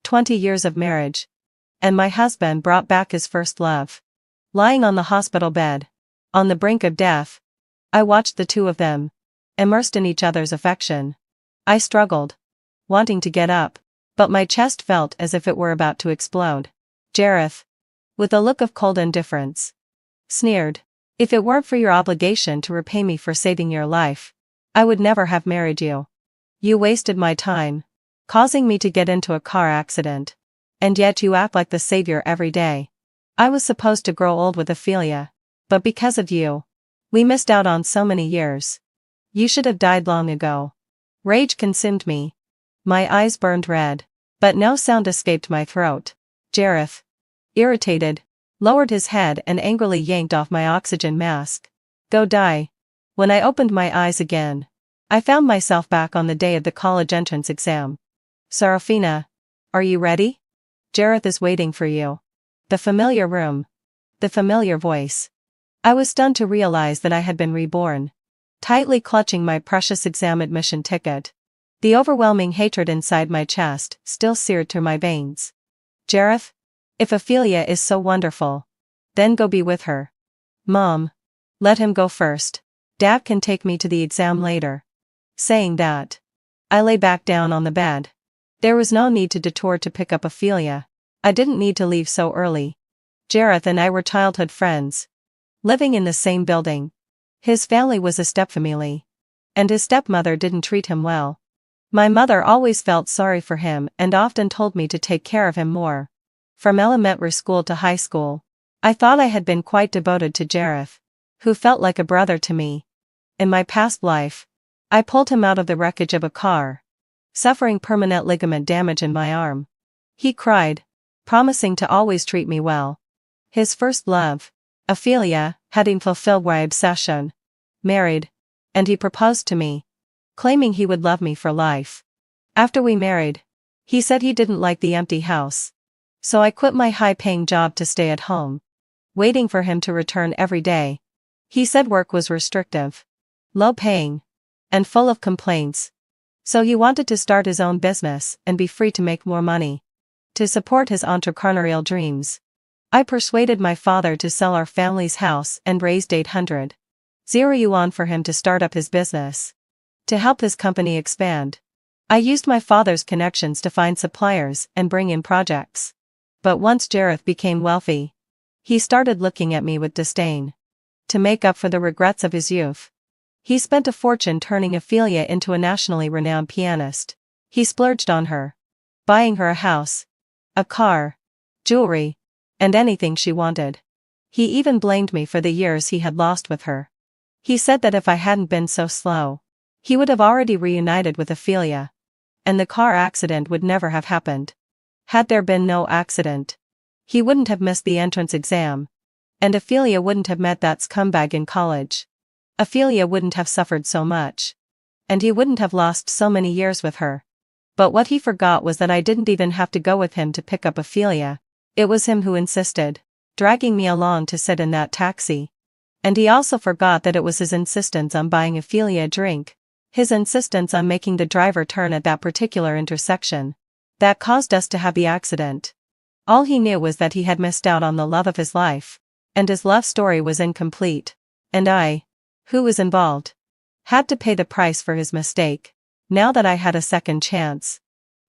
20 years of marriage. And my husband brought back his first love. Lying on the hospital bed, on the brink of death, I watched the two of them, immersed in each other's affection. I struggled, wanting to get up, but my chest felt as if it were about to explode. Jareth, with a look of cold indifference, sneered, "If it weren't for your obligation to repay me for saving your life, I would never have married you. You wasted my time, causing me to get into a car accident. And yet you act like the savior every day. I was supposed to grow old with Ophelia, but because of you, we missed out on so many years. You should have died long ago." Rage consumed me. My eyes burned red, but no sound escaped my throat. Jareth, irritated, lowered his head and angrily yanked off my oxygen mask. Go die. When I opened my eyes again, I found myself back on the day of the college entrance exam. Serafina, are you ready? Jareth is waiting for you. The familiar room. The familiar voice. I was stunned to realize that I had been reborn. Tightly clutching my precious exam admission ticket. The overwhelming hatred inside my chest still seared through my veins. Jareth, if Ophelia is so wonderful, then go be with her. Mom, let him go first. Dad can take me to the exam later. Saying that, I lay back down on the bed. There was no need to detour to pick up Ophelia. I didn't need to leave so early. Jareth and I were childhood friends, living in the same building. His family was a stepfamily, and his stepmother didn't treat him well. My mother always felt sorry for him and often told me to take care of him more. From elementary school to high school, I thought I had been quite devoted to Jareth, who felt like a brother to me. In my past life, I pulled him out of the wreckage of a car, suffering permanent ligament damage in my arm. He cried, promising to always treat me well. His first love, Ophelia, having fulfilled my obsession, married, and he proposed to me, claiming he would love me for life. After we married, he said he didn't like the empty house. So I quit my high-paying job to stay at home, waiting for him to return every day. He said work was restrictive, low-paying, and full of complaints. So he wanted to start his own business and be free to make more money, to support his entrepreneurial dreams. I persuaded my father to sell our family's house and raised 800,000 yuan for him to start up his business, to help his company expand. I used my father's connections to find suppliers and bring in projects. But once Jareth became wealthy, he started looking at me with disdain. To make up for the regrets of his youth, he spent a fortune turning Ophelia into a nationally renowned pianist. He splurged on her, buying her a house, a car, jewelry, and anything she wanted. He even blamed me for the years he had lost with her. He said that if I hadn't been so slow, he would have already reunited with Ophelia, and the car accident would never have happened. Had there been no accident, he wouldn't have missed the entrance exam, and Ophelia wouldn't have met that scumbag in college. Ophelia wouldn't have suffered so much, and he wouldn't have lost so many years with her. But what he forgot was that I didn't even have to go with him to pick up Ophelia. It was him who insisted, dragging me along to sit in that taxi. And he also forgot that it was his insistence on buying Ophelia a drink, his insistence on making the driver turn at that particular intersection, that caused us to have the accident. All he knew was that he had missed out on the love of his life, and his love story was incomplete, and I, who was involved, had to pay the price for his mistake. Now that I had a second chance,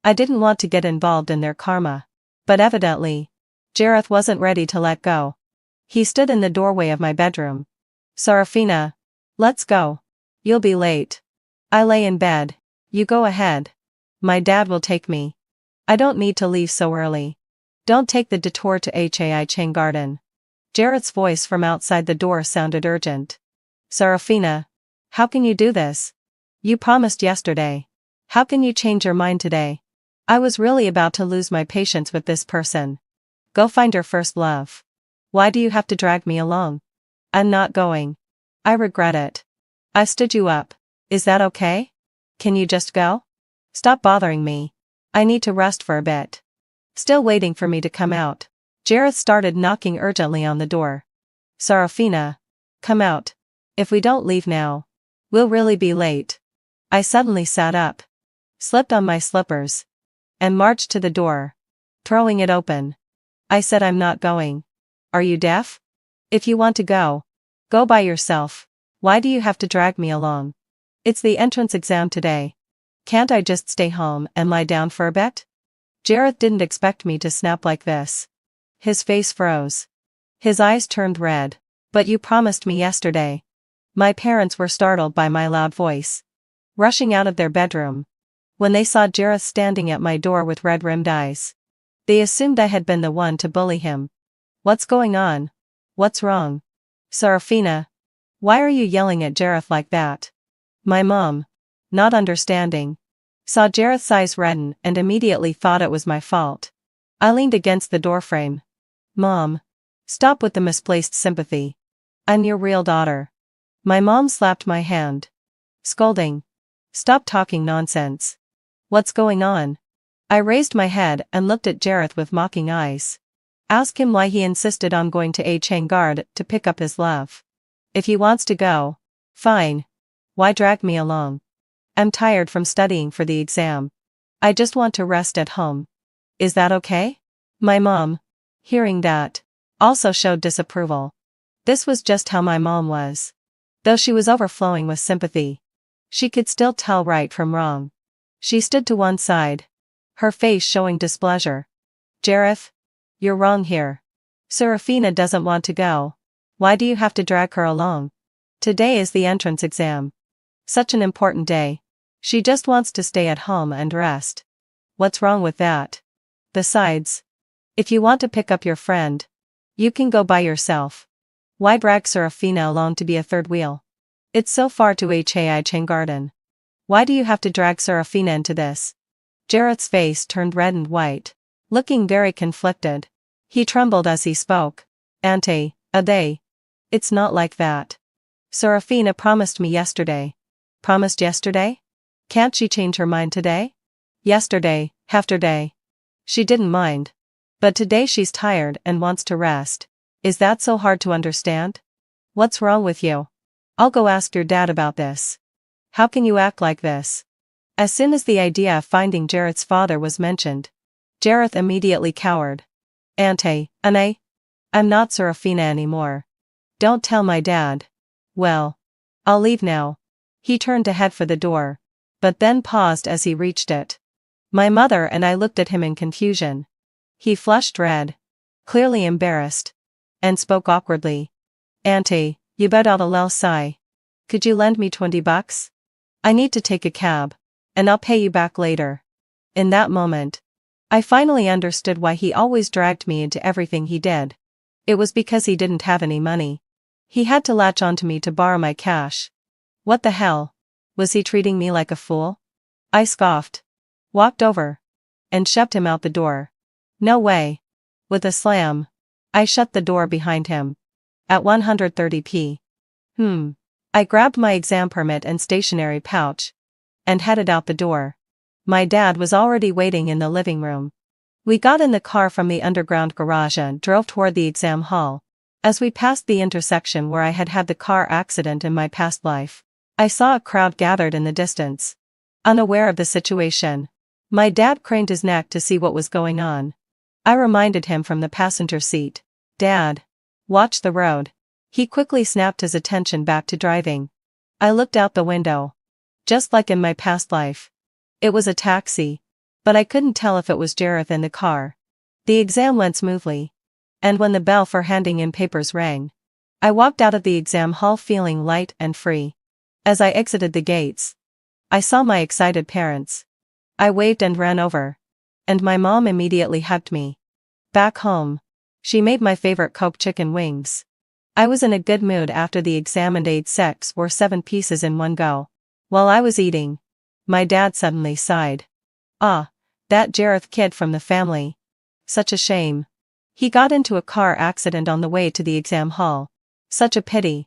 I didn't want to get involved in their karma. But evidently, Jareth wasn't ready to let go. He stood in the doorway of my bedroom. Serafina, let's go. You'll be late. I lay in bed. You go ahead. My dad will take me. I don't need to leave so early. Don't take the detour to Hai Cheng Garden. Jareth's voice from outside the door sounded urgent. Serafina, how can you do this? You promised yesterday. How can you change your mind today? I was really about to lose my patience with this person. Go find your first love. Why do you have to drag me along? I'm not going. I regret it. I stood you up. Is that okay? Can you just go? Stop bothering me. I need to rest for a bit. Still waiting for me to come out, Jareth started knocking urgently on the door. Serafina, come out. If we don't leave now, we'll really be late. I suddenly sat up, slipped on my slippers, and marched to the door. throwing it open. I said I'm not going. Are you deaf? If you want to go, go by yourself. Why do you have to drag me along? It's the entrance exam today. Can't I just stay home and lie down for a bit? Jareth didn't expect me to snap like this. His face froze. His eyes turned red. But you promised me yesterday. My parents were startled by my loud voice. Rushing out of their bedroom. When they saw Jareth standing at my door with red-rimmed eyes. They assumed I had been the one to bully him. What's going on? What's wrong? Serafina. Why are you yelling at Jareth like that? My mom, not understanding, saw Jareth's eyes redden and immediately thought it was my fault. I leaned against the doorframe. Mom. Stop with the misplaced sympathy. I'm your real daughter. My mom slapped my hand. Scolding. Stop talking nonsense. What's going on? I raised my head and looked at Jareth with mocking eyes. Ask him why he insisted on going to a Changard to pick up his love. If he wants to go, fine. Why drag me along? I'm tired from studying for the exam. I just want to rest at home. Is that okay? My mom, hearing that, also showed disapproval. This was just how my mom was. Though she was overflowing with sympathy, she could still tell right from wrong. She stood to one side, her face showing displeasure. Jareth, you're wrong here. Serafina doesn't want to go. Why do you have to drag her along? Today is the entrance exam. Such an important day. She just wants to stay at home and rest. What's wrong with that? Besides, if you want to pick up your friend, you can go by yourself. Why drag Serafina along to be a third wheel? It's so far to Hai Garden. Why do you have to drag Serafina into this? Jareth's face turned red and white, looking very conflicted. He trembled as he spoke. Auntie, they. It's not like that. Serafina promised me yesterday. Promised yesterday? Can't she change her mind today? Yesterday, afterday. She didn't mind. But today she's tired and wants to rest. Is that so hard to understand? What's wrong with you? I'll go ask your dad about this. How can you act like this? As soon as the idea of finding Jareth's father was mentioned, Jareth immediately cowered. Auntie, I'm not Serafina anymore. Don't tell my dad. Well, I'll leave now. He turned to head for the door, but then paused as he reached it. My mother and I looked at him in confusion. He flushed red, clearly embarrassed, and spoke awkwardly. Auntie, you better lel sigh. Could you lend me $20? I need to take a cab, and I'll pay you back later. In that moment, I finally understood why he always dragged me into everything he did. It was because he didn't have any money. He had to latch onto me to borrow my cash. What the hell? Was he treating me like a fool? I scoffed, walked over, and shoved him out the door. No way. With a slam, I shut the door behind him. At 130p. I grabbed my exam permit and stationery pouch, and headed out the door. My dad was already waiting in the living room. We got in the car from the underground garage and drove toward the exam hall. As we passed the intersection where I had had the car accident in my past life, I saw a crowd gathered in the distance. Unaware of the situation, my dad craned his neck to see what was going on. I reminded him from the passenger seat. Dad, watch the road. He quickly snapped his attention back to driving. I looked out the window. Just like in my past life. It was a taxi, but I couldn't tell if it was Jareth in the car. The exam went smoothly, and when the bell for handing in papers rang, I walked out of the exam hall feeling light and free. As I exited the gates, I saw my excited parents. I waved and ran over, and my mom immediately hugged me. Back home, she made my favorite Coke chicken wings. I was in a good mood after the exam and ate 6 or 7 pieces in one go. While I was eating, my dad suddenly sighed. Ah, that Jareth kid from the family. Such a shame. He got into a car accident on the way to the exam hall. Such a pity.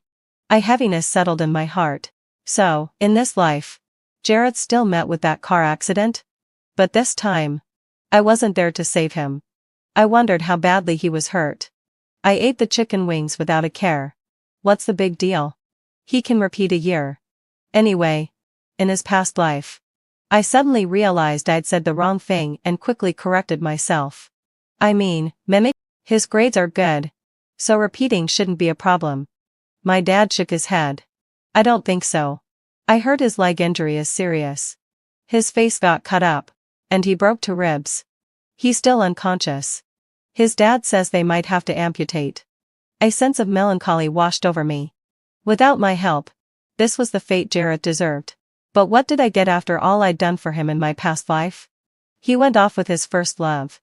A heaviness settled in my heart. So, in this life, Jareth still met with that car accident? But this time, I wasn't there to save him. I wondered how badly he was hurt. I ate the chicken wings without a care. What's the big deal? He can repeat a year. Anyway, in his past life, I suddenly realized I'd said the wrong thing and quickly corrected myself. I mean, mimic? His grades are good. So repeating shouldn't be a problem. My dad shook his head. I don't think so. I heard his leg injury is serious. His face got cut up. And he broke 2 ribs. He's still unconscious. His dad says they might have to amputate. A sense of melancholy washed over me. Without my help, this was the fate Jareth deserved. But what did I get after all I'd done for him in my past life? He went off with his first love.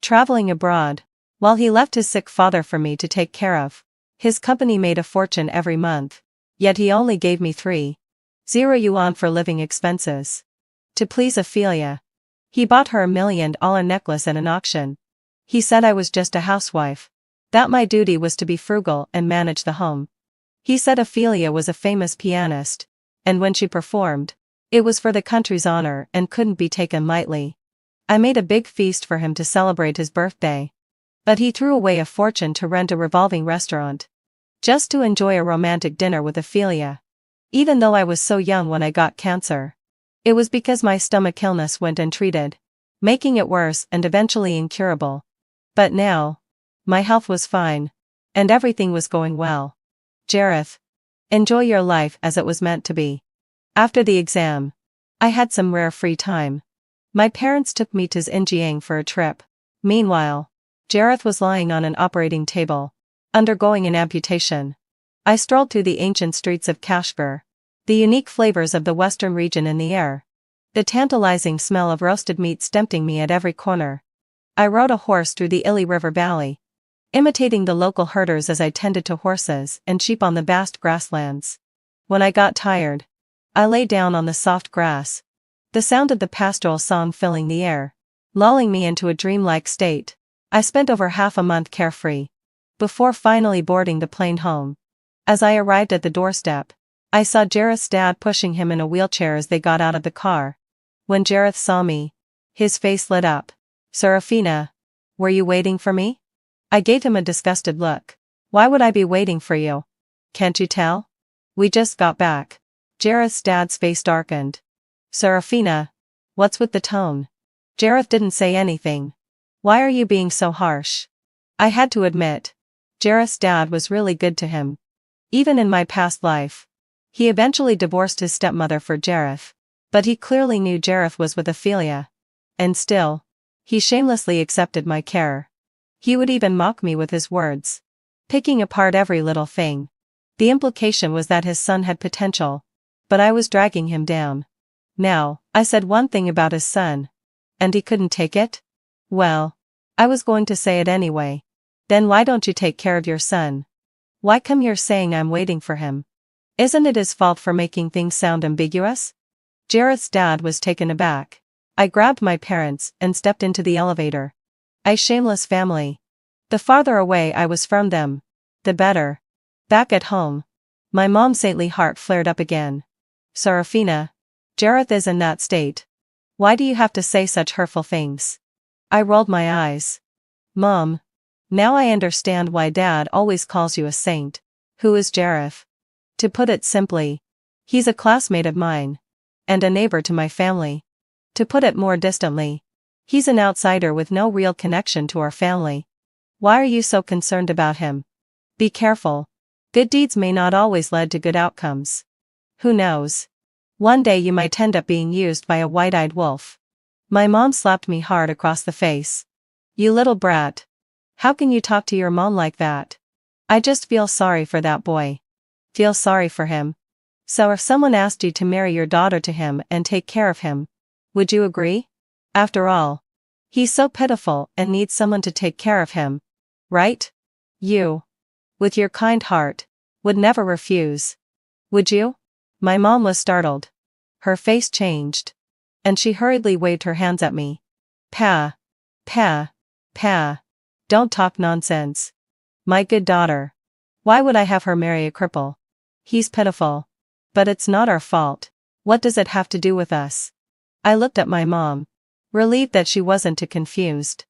Traveling abroad, while he left his sick father for me to take care of. His company made a fortune every month. Yet he only gave me 3,000 yuan for living expenses. To please Ophelia. He bought her $1 million necklace at an auction. He said I was just a housewife. That my duty was to be frugal and manage the home. He said Ophelia was a famous pianist, and when she performed, it was for the country's honor and couldn't be taken lightly. I made a big feast for him to celebrate his birthday. But he threw away a fortune to rent a revolving restaurant. Just to enjoy a romantic dinner with Ophelia. Even though I was so young when I got cancer. It was because my stomach illness went untreated, making it worse and eventually incurable. But now, my health was fine, and everything was going well. Jareth, enjoy your life as it was meant to be. After the exam, I had some rare free time. My parents took me to Xinjiang for a trip. Meanwhile, Jareth was lying on an operating table, undergoing an amputation. I strolled through the ancient streets of Kashgar. The unique flavors of the western region in the air. The tantalizing smell of roasted meat tempting me at every corner. I rode a horse through the Ili River Valley, imitating the local herders as I tended to horses and sheep on the vast grasslands. When I got tired, I lay down on the soft grass, the sound of the pastoral song filling the air, lulling me into a dreamlike state. I spent over half a month carefree, before finally boarding the plane home. As I arrived at the doorstep, I saw Jareth's dad pushing him in a wheelchair as they got out of the car. When Jareth saw me, his face lit up. Serafina, were you waiting for me? I gave him a disgusted look. Why would I be waiting for you? Can't you tell? We just got back. Jareth's dad's face darkened. Serafina, what's with the tone? Jareth didn't say anything. Why are you being so harsh? I had to admit, Jareth's dad was really good to him. Even in my past life. He eventually divorced his stepmother for Jareth. But he clearly knew Jareth was with Ophelia. And still, he shamelessly accepted my care. He would even mock me with his words, picking apart every little thing. The implication was that his son had potential, but I was dragging him down. Now, I said one thing about his son. And he couldn't take it? Well, I was going to say it anyway. Then why don't you take care of your son? Why come here saying I'm waiting for him? Isn't it his fault for making things sound ambiguous? Jareth's dad was taken aback. I grabbed my parents and stepped into the elevator. A shameless family. The farther away I was from them, the better. Back at home, my mom's saintly heart flared up again. Serafina, Jareth is in that state. Why do you have to say such hurtful things? I rolled my eyes. Mom, now I understand why Dad always calls you a saint. Who is Jareth? To put it simply, he's a classmate of mine. And a neighbor to my family. To put it more distantly, he's an outsider with no real connection to our family. Why are you so concerned about him? Be careful. Good deeds may not always lead to good outcomes. Who knows? One day you might end up being used by a white-eyed wolf. My mom slapped me hard across the face. You little brat. How can you talk to your mom like that? I just feel sorry for that boy. Feel sorry for him? So if someone asked you to marry your daughter to him and take care of him, would you agree? After all, he's so pitiful and needs someone to take care of him. Right? You, with your kind heart, would never refuse. Would you? My mom was startled. Her face changed. And she hurriedly waved her hands at me. Pa. Pa. Pa. Don't talk nonsense. My good daughter. Why would I have her marry a cripple? He's pitiful. But it's not our fault. What does it have to do with us? I looked at my mom, relieved that she wasn't too confused.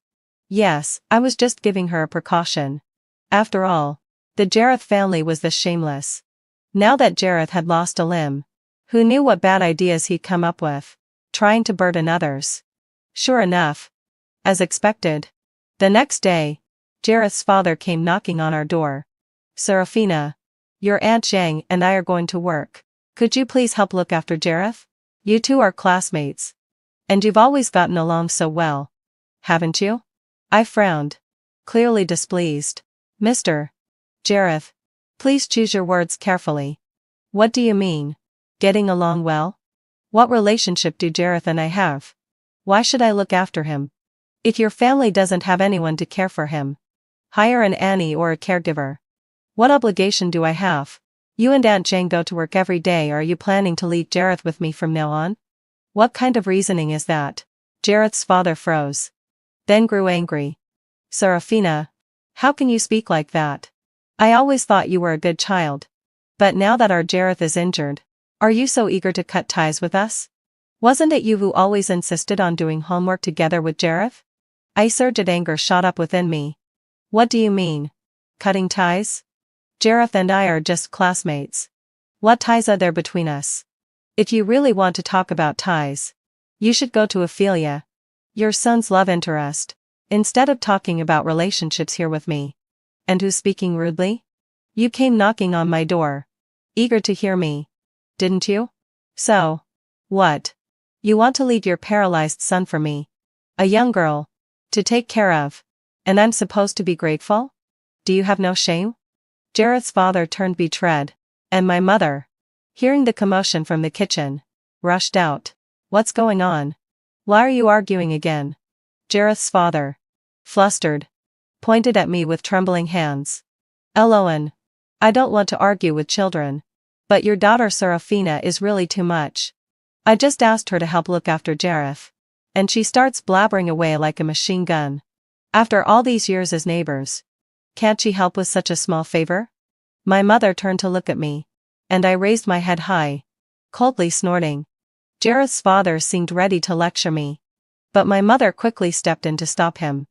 Yes, I was just giving her a precaution. After all, the Jareth family was this shameless. Now that Jareth had lost a limb, who knew what bad ideas he'd come up with, trying to burden others? Sure enough. As expected, The next day, Jareth's father came knocking on our door. "Serafina, your Aunt Zhang and I are going to work. Could you please help look after Jareth? You two are classmates. And you've always gotten along so well. Haven't you?" I frowned, clearly displeased. "Mr. Jareth, please choose your words carefully. What do you mean? Getting along well? What relationship do Jareth and I have? Why should I look after him? If your family doesn't have anyone to care for him, hire an nanny or a caregiver. What obligation do I have? You and Aunt Jane go to work every day, or are you planning to leave Jareth with me from now on? What kind of reasoning is that?" Jareth's father froze, then grew angry. "Serafina, how can you speak like that? I always thought you were a good child. But now that our Jareth is injured, are you so eager to cut ties with us? Wasn't it you who always insisted on doing homework together with Jareth?" A surge of anger shot up within me. "What do you mean? Cutting ties? Jareth and I are just classmates. What ties are there between us? If you really want to talk about ties, you should go to Ophelia, your son's love interest, instead of talking about relationships here with me." "And who's speaking rudely? You came knocking on my door, eager to hear me, didn't you? So, what? You want to leave your paralyzed son for me, a young girl, to take care of, and I'm supposed to be grateful? Do you have no shame?" Jareth's father turned betrayed, and my mother, hearing the commotion from the kitchen, rushed out. "What's going on? Why are you arguing again?" Jareth's father, flustered, pointed at me with trembling hands. "Eloan, I don't want to argue with children, but your daughter Serafina is really too much. I just asked her to help look after Jareth, and she starts blabbering away like a machine gun. After all these years as neighbors, can't she help with such a small favor?" My mother turned to look at me, and I raised my head high, coldly snorting. Jareth's father seemed ready to lecture me, but my mother quickly stepped in to stop him.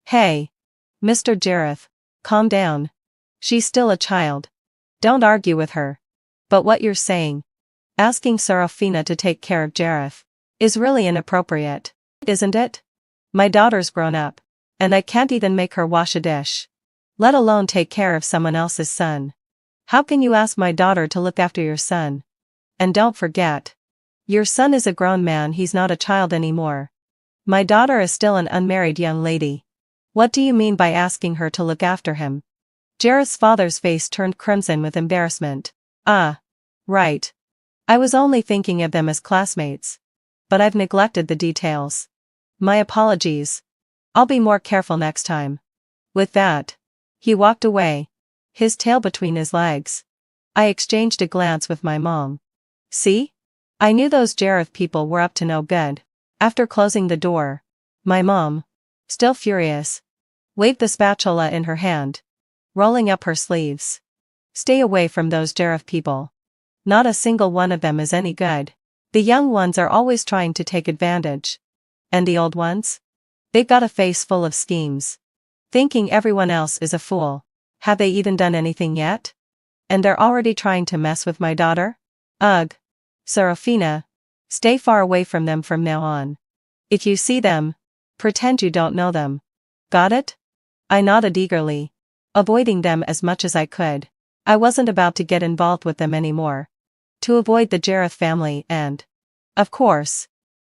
"Hey, Mr. Jareth, calm down. She's still a child. Don't argue with her. But what you're saying, asking Serafina to take care of Jareth, is really inappropriate, isn't it? My daughter's grown up, and I can't even make her wash a dish, let alone take care of someone else's son. How can you ask my daughter to look after your son? And don't forget, your son is a grown man, he's not a child anymore. My daughter is still an unmarried young lady. What do you mean by asking her to look after him?" Jareth's father's face turned crimson with embarrassment. "Ah, right. I was only thinking of them as classmates. But I've neglected the details. My apologies. I'll be more careful next time." With that, he walked away, his tail between his legs. I exchanged a glance with my mom. See? I knew those Jareth people were up to no good. After closing the door, my mom, still furious, waved the spatula in her hand, rolling up her sleeves. "Stay away from those Jareth people. Not a single one of them is any good. The young ones are always trying to take advantage. And the old ones? They've got a face full of schemes. Thinking everyone else is a fool. Have they even done anything yet? And they're already trying to mess with my daughter? Ugh. Serafina, stay far away from them from now on. If you see them, pretend you don't know them. Got it?" I nodded eagerly, avoiding them as much as I could. I wasn't about to get involved with them anymore. To avoid the Jareth family and, of course,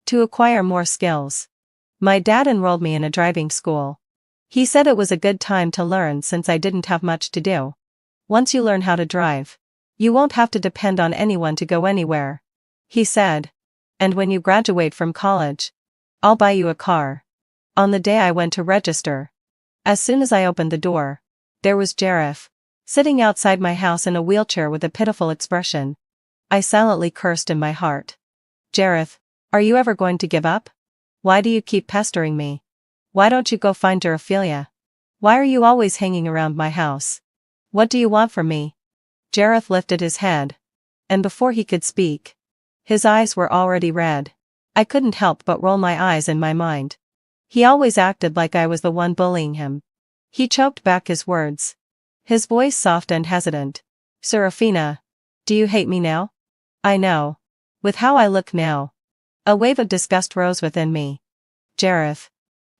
to acquire more skills. My dad enrolled me in a driving school. He said it was a good time to learn since I didn't have much to do. "Once you learn how to drive, you won't have to depend on anyone to go anywhere," he said. "And when you graduate from college, I'll buy you a car." On the day I went to register, as soon as I opened the door, there was Jareth, sitting outside my house in a wheelchair with a pitiful expression. I silently cursed in my heart. "Jareth, are you ever going to give up? Why do you keep pestering me? Why don't you go find your Ophelia? Why are you always hanging around my house? What do you want from me?" Jareth lifted his head, and before he could speak, his eyes were already red. I couldn't help but roll my eyes in my mind. He always acted like I was the one bullying him. He choked back his words, his voice soft and hesitant. "Serafina, do you hate me now? I know. With how I look now." A wave of disgust rose within me. "Jareth,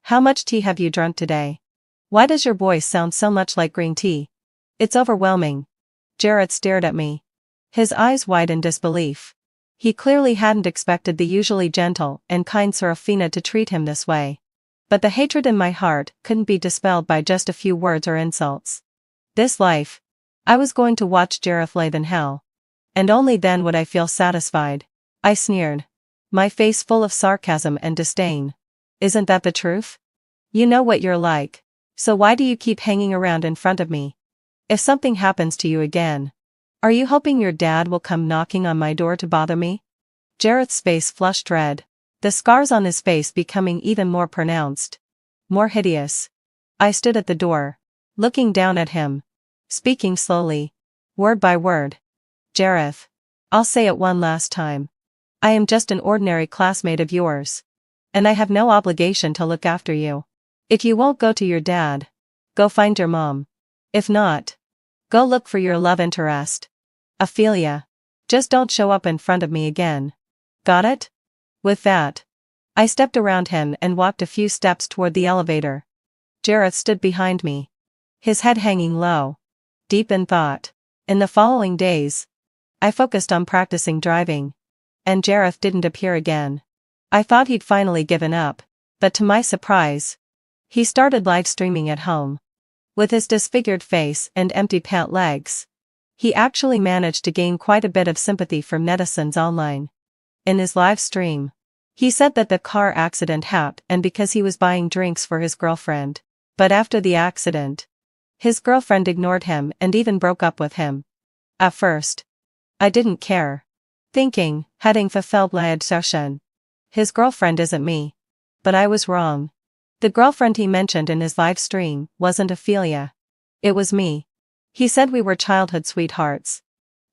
how much tea have you drunk today?" Why does your voice sound so much like green tea? It's overwhelming. Jareth stared at me, his eyes wide in disbelief. He clearly hadn't expected the usually gentle and kind Serafina to treat him this way. But the hatred in my heart couldn't be dispelled by just a few words or insults. This life, I was going to watch Jareth live in hell. And only then would I feel satisfied. I sneered, my face full of sarcasm and disdain. Isn't that the truth? You know what you're like. So why do you keep hanging around in front of me? If something happens to you again, are you hoping your dad will come knocking on my door to bother me? Jareth's face flushed red, the scars on his face becoming even more pronounced. More hideous. I stood at the door, looking down at him, speaking slowly, word by word. Jareth, I'll say it one last time. I am just an ordinary classmate of yours. And I have no obligation to look after you. If you won't go to your dad, go find your mom. If not, go look for your love interest. Ophelia. Just don't show up in front of me again. Got it? With that, I stepped around him and walked a few steps toward the elevator. Jareth stood behind me, his head hanging low, deep in thought. In the following days, I focused on practicing driving, and Jareth didn't appear again. I thought he'd finally given up, but to my surprise, he started live streaming at home. With his disfigured face and empty pant legs, he actually managed to gain quite a bit of sympathy from netizens online. In his live stream, he said that the car accident happened because he was buying drinks for his girlfriend. But after the accident, his girlfriend ignored him and even broke up with him. At first, I didn't care, thinking, having fulfilled my obsession, his girlfriend isn't me. But I was wrong. The girlfriend he mentioned in his live stream wasn't Ophelia. It was me. He said we were childhood sweethearts.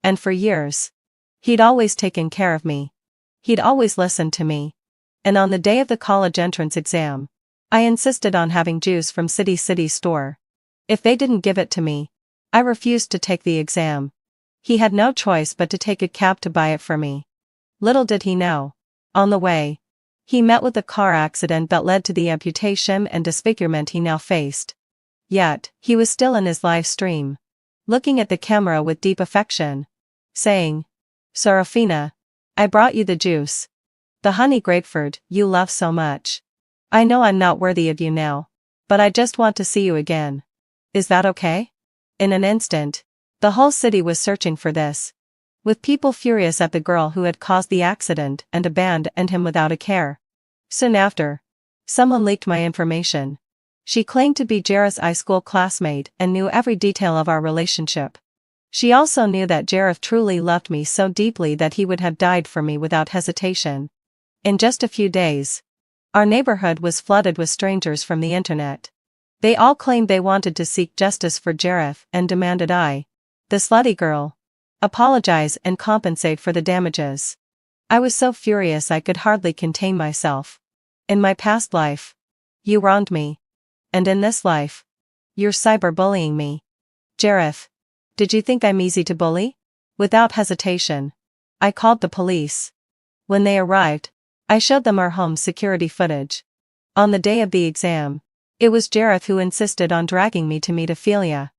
And for years, he'd always taken care of me. He'd always listened to me. And on the day of the college entrance exam, I insisted on having juice from City store. If they didn't give it to me, I refused to take the exam. He had no choice but to take a cab to buy it for me. Little did he know, on the way, he met with the car accident that led to the amputation and disfigurement he now faced. Yet, he was still in his live stream, looking at the camera with deep affection, saying, Serafina, I brought you the juice. The honey grapefruit you love so much. I know I'm not worthy of you now, but I just want to see you again. Is that okay? In an instant, the whole city was searching for this, with people furious at the girl who had caused the accident and abandoned him without a care. Soon after, someone leaked my information. She claimed to be Jareth's high school classmate and knew every detail of our relationship. She also knew that Jareth truly loved me so deeply that he would have died for me without hesitation. In just a few days, our neighborhood was flooded with strangers from the internet. They all claimed they wanted to seek justice for Jareth and demanded I, the slutty girl, apologize and compensate for the damages. I was so furious I could hardly contain myself. In my past life, you wronged me. And in this life, you're cyberbullying me. Jareth, did you think I'm easy to bully? Without hesitation, I called the police. When they arrived, I showed them our home security footage. On the day of the exam, it was Jareth who insisted on dragging me to meet Ophelia.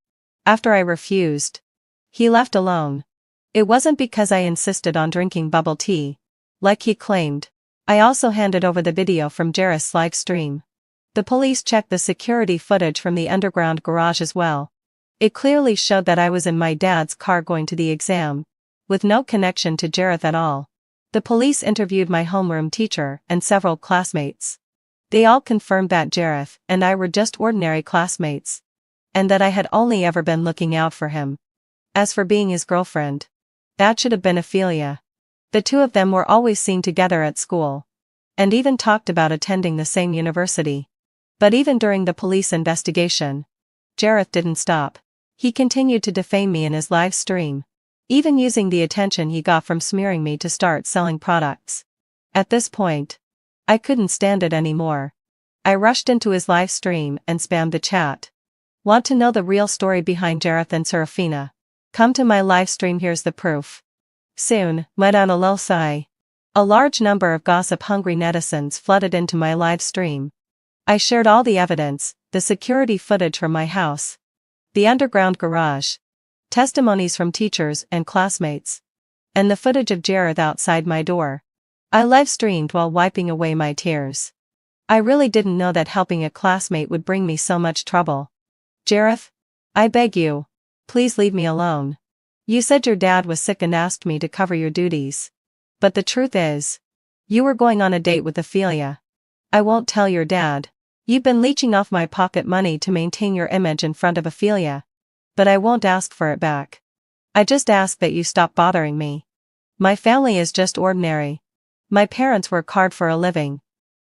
After I refused, he left alone. It wasn't because I insisted on drinking bubble tea, like he claimed. I also handed over the video from Jareth's live stream. The police checked the security footage from the underground garage as well. It clearly showed that I was in my dad's car going to the exam, with no connection to Jareth at all. The police interviewed my homeroom teacher and several classmates. They all confirmed that Jareth and I were just ordinary classmates, and that I had only ever been looking out for him. As for being his girlfriend, that should have been Ophelia. The two of them were always seen together at school, and even talked about attending the same university. But even during the police investigation, Jareth didn't stop. He continued to defame me in his live stream, even using the attention he got from smearing me to start selling products. At this point, I couldn't stand it anymore. I rushed into his live stream and spammed the chat. Want to know the real story behind Jareth and Serafina? Come to my live stream, here's the proof. Soon, let out a low sigh. A large number of gossip-hungry netizens flooded into my live stream. I shared all the evidence, the security footage from my house, the underground garage, testimonies from teachers and classmates, and the footage of Jareth outside my door. I live-streamed while wiping away my tears. I really didn't know that helping a classmate would bring me so much trouble. Jareth, I beg you, please leave me alone. You said your dad was sick and asked me to cover your duties. But the truth is, you were going on a date with Ophelia. I won't tell your dad. You've been leeching off my pocket money to maintain your image in front of Ophelia. But I won't ask for it back. I just ask that you stop bothering me. My family is just ordinary. My parents work hard for a living.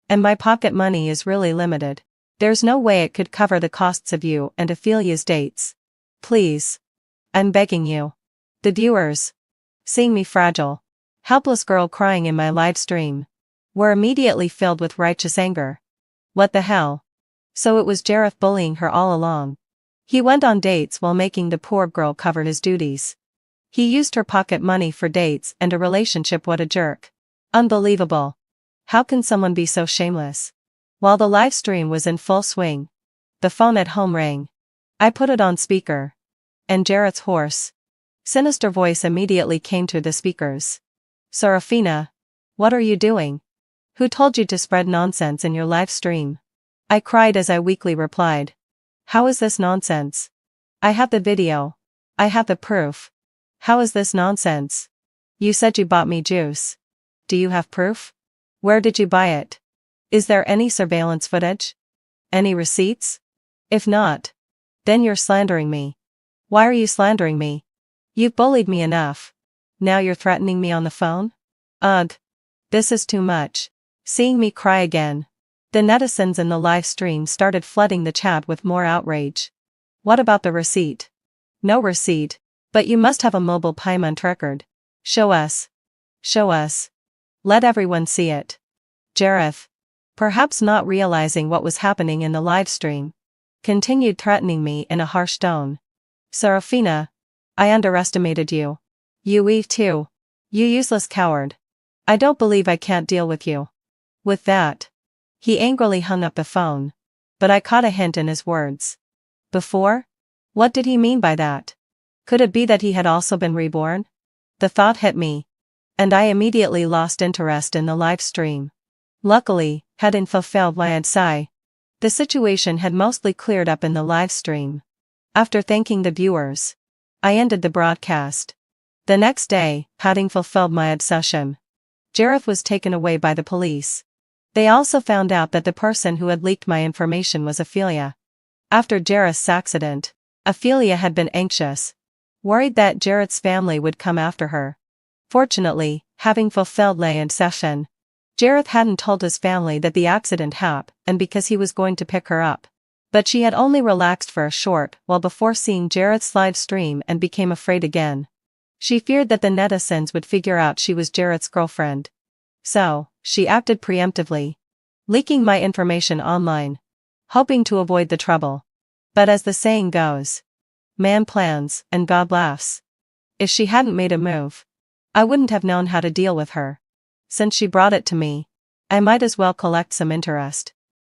And my pocket money is really limited. There's no way it could cover the costs of you and Ophelia's dates. Please. I'm begging you. The viewers, seeing me fragile, helpless girl crying in my live stream, were immediately filled with righteous anger. What the hell? So it was Jareth bullying her all along. He went on dates while making the poor girl cover his duties. He used her pocket money for dates and a relationship. What a jerk. Unbelievable. How can someone be so shameless? While the live stream was in full swing, the phone at home rang. I put it on speaker. And Jareth's hoarse, sinister voice immediately came through the speakers. Serafina, what are you doing? Who told you to spread nonsense in your live stream? I cried as I weakly replied. How is this nonsense? I have the video. I have the proof. How is this nonsense? You said you bought me juice. Do you have proof? Where did you buy it? Is there any surveillance footage? Any receipts? If not, then you're slandering me. Why are you slandering me? You've bullied me enough. Now you're threatening me on the phone? Ugh. This is too much. Seeing me cry again, the netizens in the live stream started flooding the chat with more outrage. What about the receipt? No receipt, but you must have a mobile payment record. Show us. Show us. Let everyone see it. Jareth, perhaps not realizing what was happening in the live stream, continued threatening me in a harsh tone. Serafina, I underestimated you. You weave too. You useless coward. I don't believe I can't deal with you. With that, he angrily hung up the phone. But I caught a hint in his words. Before? What did he mean by that? Could it be that he had also been reborn? The thought hit me, and I immediately lost interest in the live stream. Luckily, having fulfilled my ansai, the situation had mostly cleared up in the live stream. After thanking the viewers, I ended the broadcast. The next day, having fulfilled my obsession, Jareth was taken away by the police. They also found out that the person who had leaked my information was Ophelia. After Jareth's accident, Ophelia had been anxious, worried that Jareth's family would come after her. Fortunately, having fulfilled my obsession, Jareth hadn't told his family that the accident happened and because he was going to pick her up. But she had only relaxed for a short while before seeing Jareth's live stream and became afraid again. She feared that the netizens would figure out she was Jareth's girlfriend. So, she acted preemptively, leaking my information online, hoping to avoid the trouble. But as the saying goes, man plans and God laughs. If she hadn't made a move, I wouldn't have known how to deal with her. Since she brought it to me, I might as well collect some interest.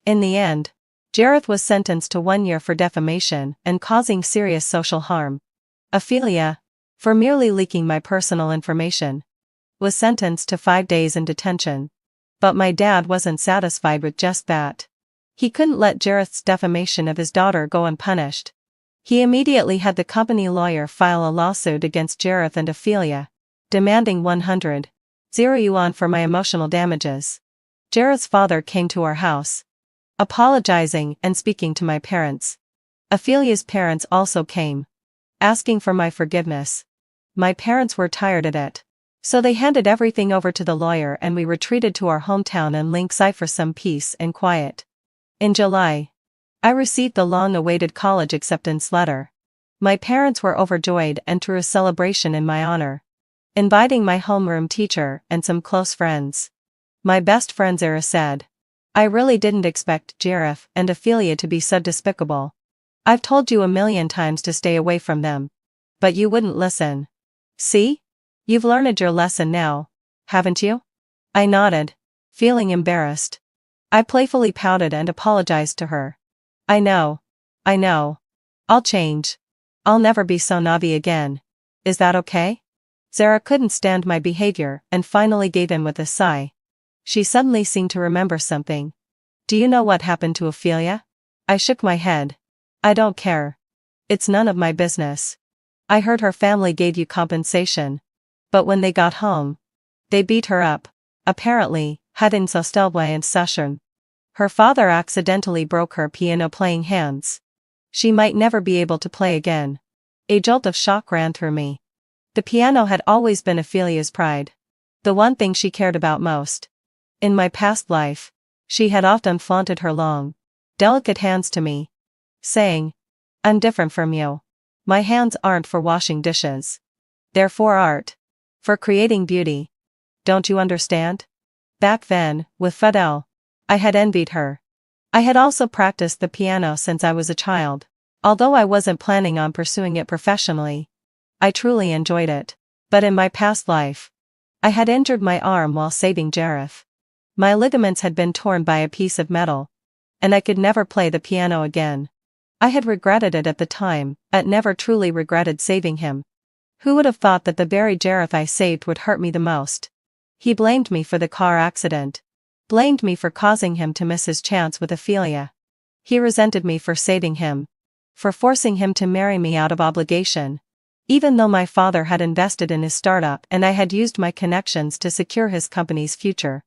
In the end, Jareth was sentenced to 1 year for defamation and causing serious social harm. Ophelia, for merely leaking my personal information, was sentenced to 5 days in detention. But my dad wasn't satisfied with just that. He couldn't let Jareth's defamation of his daughter go unpunished. He immediately had the company lawyer file a lawsuit against Jareth and Ophelia, demanding 100,000 yuan for my emotional damages. Jareth's father came to our house, apologizing and speaking to my parents. Ophelia's parents also came, asking for my forgiveness. My parents were tired of it, so they handed everything over to the lawyer and we retreated to our hometown in Linksai for some peace and quiet. In July, I received the long-awaited college acceptance letter. My parents were overjoyed and threw a celebration in my honor, inviting my homeroom teacher and some close friends. My best friend Zara said, I really didn't expect Jareth and Ophelia to be so despicable. I've told you a million times to stay away from them. But you wouldn't listen. See? You've learned your lesson now, haven't you? I nodded, feeling embarrassed. I playfully pouted and apologized to her. I know. I know. I'll change. I'll never be so naughty again. Is that okay? Zara couldn't stand my behavior and finally gave in with a sigh. She suddenly seemed to remember something. Do you know what happened to Ophelia? I shook my head. I don't care. It's none of my business. I heard her family gave you compensation. But when they got home, they beat her up. Apparently, hadn't så stelbent session. Her father accidentally broke her piano-playing hands. She might never be able to play again. A jolt of shock ran through me. The piano had always been Ophelia's pride. The one thing she cared about most. In my past life, she had often flaunted her long, delicate hands to me, saying, I'm different from you. My hands aren't for washing dishes. They're for art. For creating beauty. Don't you understand? Back then, with Fidel, I had envied her. I had also practiced the piano since I was a child. Although I wasn't planning on pursuing it professionally, I truly enjoyed it. But in my past life, I had injured my arm while saving Jareth. My ligaments had been torn by a piece of metal, and I could never play the piano again. I had regretted it at the time, but never truly regretted saving him. Who would have thought that the very Jareth I saved would hurt me the most? He blamed me for the car accident. Blamed me for causing him to miss his chance with Ophelia. He resented me for saving him. For forcing him to marry me out of obligation. Even though my father had invested in his startup and I had used my connections to secure his company's future.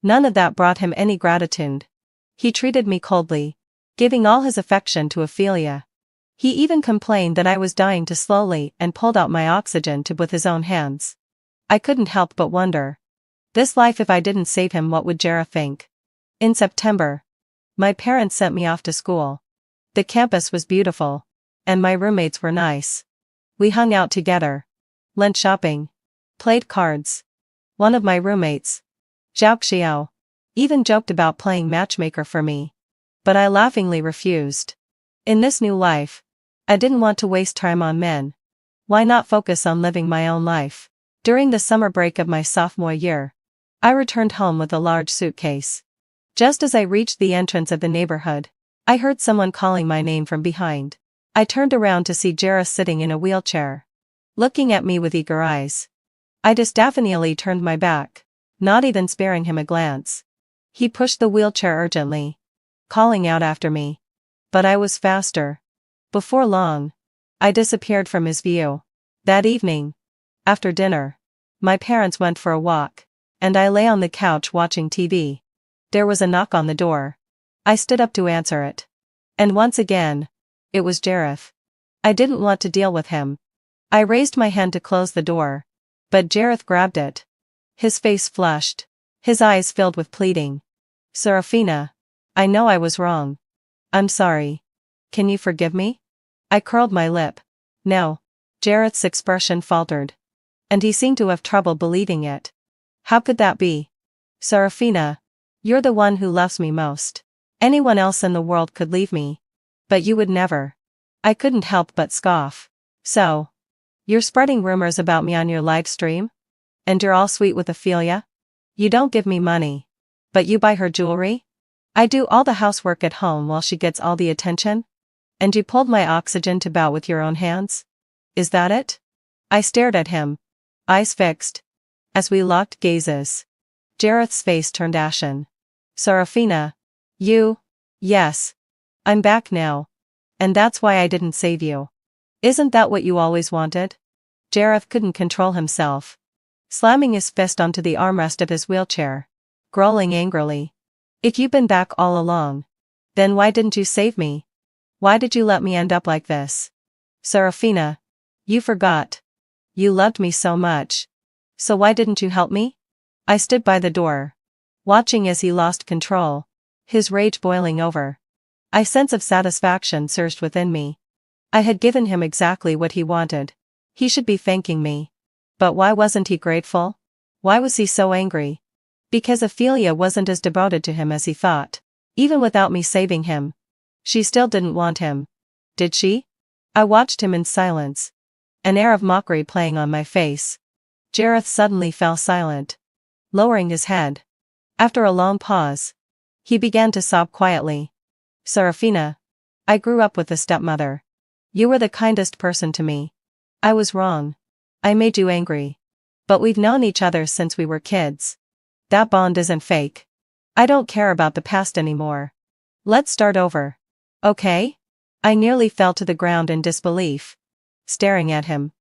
None of that brought him any gratitude. He treated me coldly, giving all his affection to Ophelia. He even complained that I was dying too slowly and pulled out my oxygen tube with his own hands. I couldn't help but wonder. This life, if I didn't save him, what would Jareth think? In September, my parents sent me off to school. The campus was beautiful, and my roommates were nice. We hung out together, went shopping, played cards. One of my roommates, Zhao Xiao, even joked about playing matchmaker for me. But I laughingly refused. In this new life, I didn't want to waste time on men. Why not focus on living my own life? During the summer break of my sophomore year, I returned home with a large suitcase. Just as I reached the entrance of the neighborhood, I heard someone calling my name from behind. I turned around to see Jareth sitting in a wheelchair, looking at me with eager eyes. I disapprovingly turned my back, not even sparing him a glance. He pushed the wheelchair urgently, calling out after me. But I was faster. Before long, I disappeared from his view. That evening, after dinner, my parents went for a walk, and I lay on the couch watching TV. There was a knock on the door. I stood up to answer it. And once again, it was Jareth. I didn't want to deal with him. I raised my hand to close the door, but Jareth grabbed it. His face flushed, his eyes filled with pleading. Serafina, I know I was wrong. I'm sorry. Can you forgive me? I curled my lip. No. Jareth's expression faltered. And he seemed to have trouble believing it. How could that be? Serafina, you're the one who loves me most. Anyone else in the world could leave me. But you would never. I couldn't help but scoff. So, you're spreading rumors about me on your live stream? And you're all sweet with Ophelia? You don't give me money. But you buy her jewelry? I do all the housework at home while she gets all the attention? And you pulled my oxygen tube out with your own hands? Is that it? I stared at him, eyes fixed. As we locked gazes, Jareth's face turned ashen. Serafina, you? Yes. I'm back now. And that's why I didn't save you. Isn't that what you always wanted? Jareth couldn't control himself, slamming his fist onto the armrest of his wheelchair, growling angrily. If you've been back all along, then why didn't you save me? Why did you let me end up like this? Serafina, you forgot. You loved me so much. So why didn't you help me? I stood by the door, watching as he lost control, his rage boiling over. A sense of satisfaction surged within me. I had given him exactly what he wanted. He should be thanking me. But why wasn't he grateful? Why was he so angry? Because Ophelia wasn't as devoted to him as he thought. Even without me saving him, she still didn't want him. Did she? I watched him in silence, an air of mockery playing on my face. Jareth suddenly fell silent, lowering his head. After a long pause, He began to sob quietly. Serafina. I grew up with a stepmother. You were the kindest person to me. I was wrong. I made you angry. But we've known each other since we were kids. That bond isn't fake. I don't care about the past anymore. Let's start over. Okay? I nearly fell to the ground in disbelief, staring at him.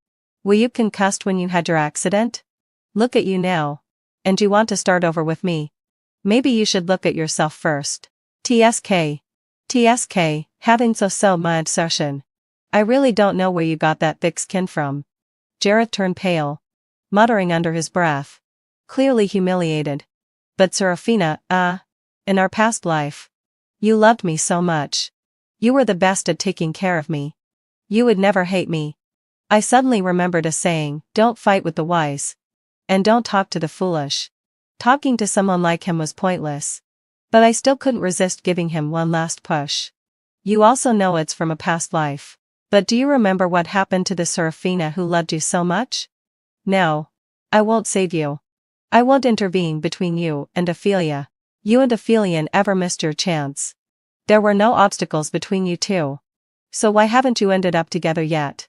Were you concussed when you had your accident? Look at you now. And you want to start over with me? Maybe you should look at yourself first. TSK. TSK, having so my obsession. I really don't know where you got that thick skin from. Jareth turned pale, muttering under his breath, clearly humiliated. But Serafina, in our past life, you loved me so much. You were the best at taking care of me. You would never hate me. I suddenly remembered a saying, don't fight with the wise. And don't talk to the foolish. Talking to someone like him was pointless. But I still couldn't resist giving him one last push. You also know it's from a past life. But do you remember what happened to the Serafina who loved you so much? No. I won't save you. I won't intervene between you and Ophelia. You and Ophelia never missed your chance. There were no obstacles between you two. So why haven't you ended up together yet?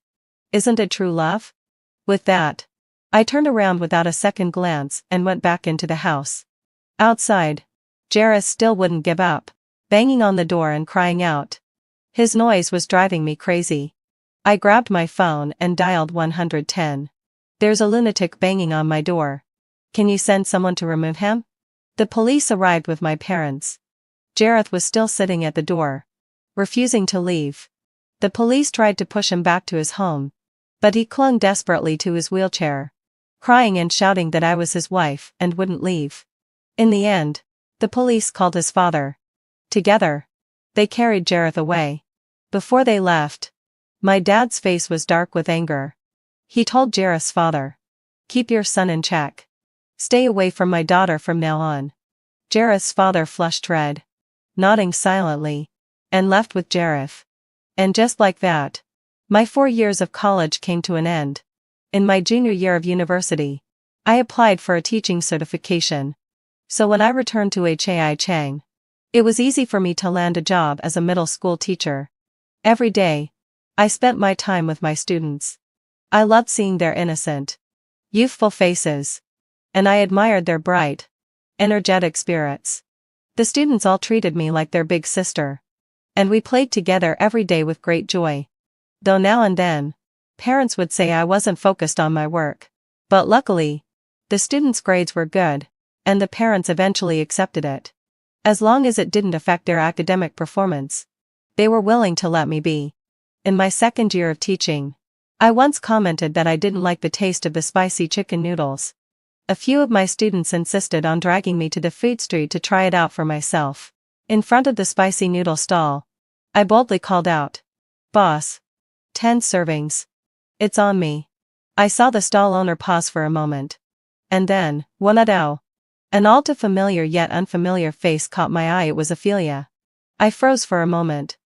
Isn't it true love? With that, I turned around without a second glance and went back into the house. Outside, Jareth still wouldn't give up, banging on the door and crying out. His noise was driving me crazy. I grabbed my phone and dialed 110. There's a lunatic banging on my door. Can you send someone to remove him? The police arrived with my parents. Jareth was still sitting at the door, refusing to leave. The police tried to push him back to his home, but he clung desperately to his wheelchair, crying and shouting that I was his wife and wouldn't leave. In the end, the police called his father. Together, they carried Jareth away. Before they left, my dad's face was dark with anger. He told Jareth's father, keep your son in check. Stay away from my daughter from now on. Jareth's father flushed red, nodding silently, and left with Jareth. And just like that, my 4 years of college came to an end. In my junior year of university, I applied for a teaching certification. So when I returned to Hai Chang, it was easy for me to land a job as a middle school teacher. Every day, I spent my time with my students. I loved seeing their innocent, youthful faces, and I admired their bright, energetic spirits. The students all treated me like their big sister. And we played together every day with great joy. Though now and then, parents would say I wasn't focused on my work. But luckily, the students' grades were good, and the parents eventually accepted it. As long as it didn't affect their academic performance, they were willing to let me be. In my second year of teaching, I once commented that I didn't like the taste of the spicy chicken noodles. A few of my students insisted on dragging me to the food street to try it out for myself. In front of the spicy noodle stall, I boldly called out, "Boss, 10 servings. It's on me." I saw the stall owner pause for a moment. And then, one-a-dow. An all too familiar yet unfamiliar face caught my eye. It was Ophelia. I froze for a moment.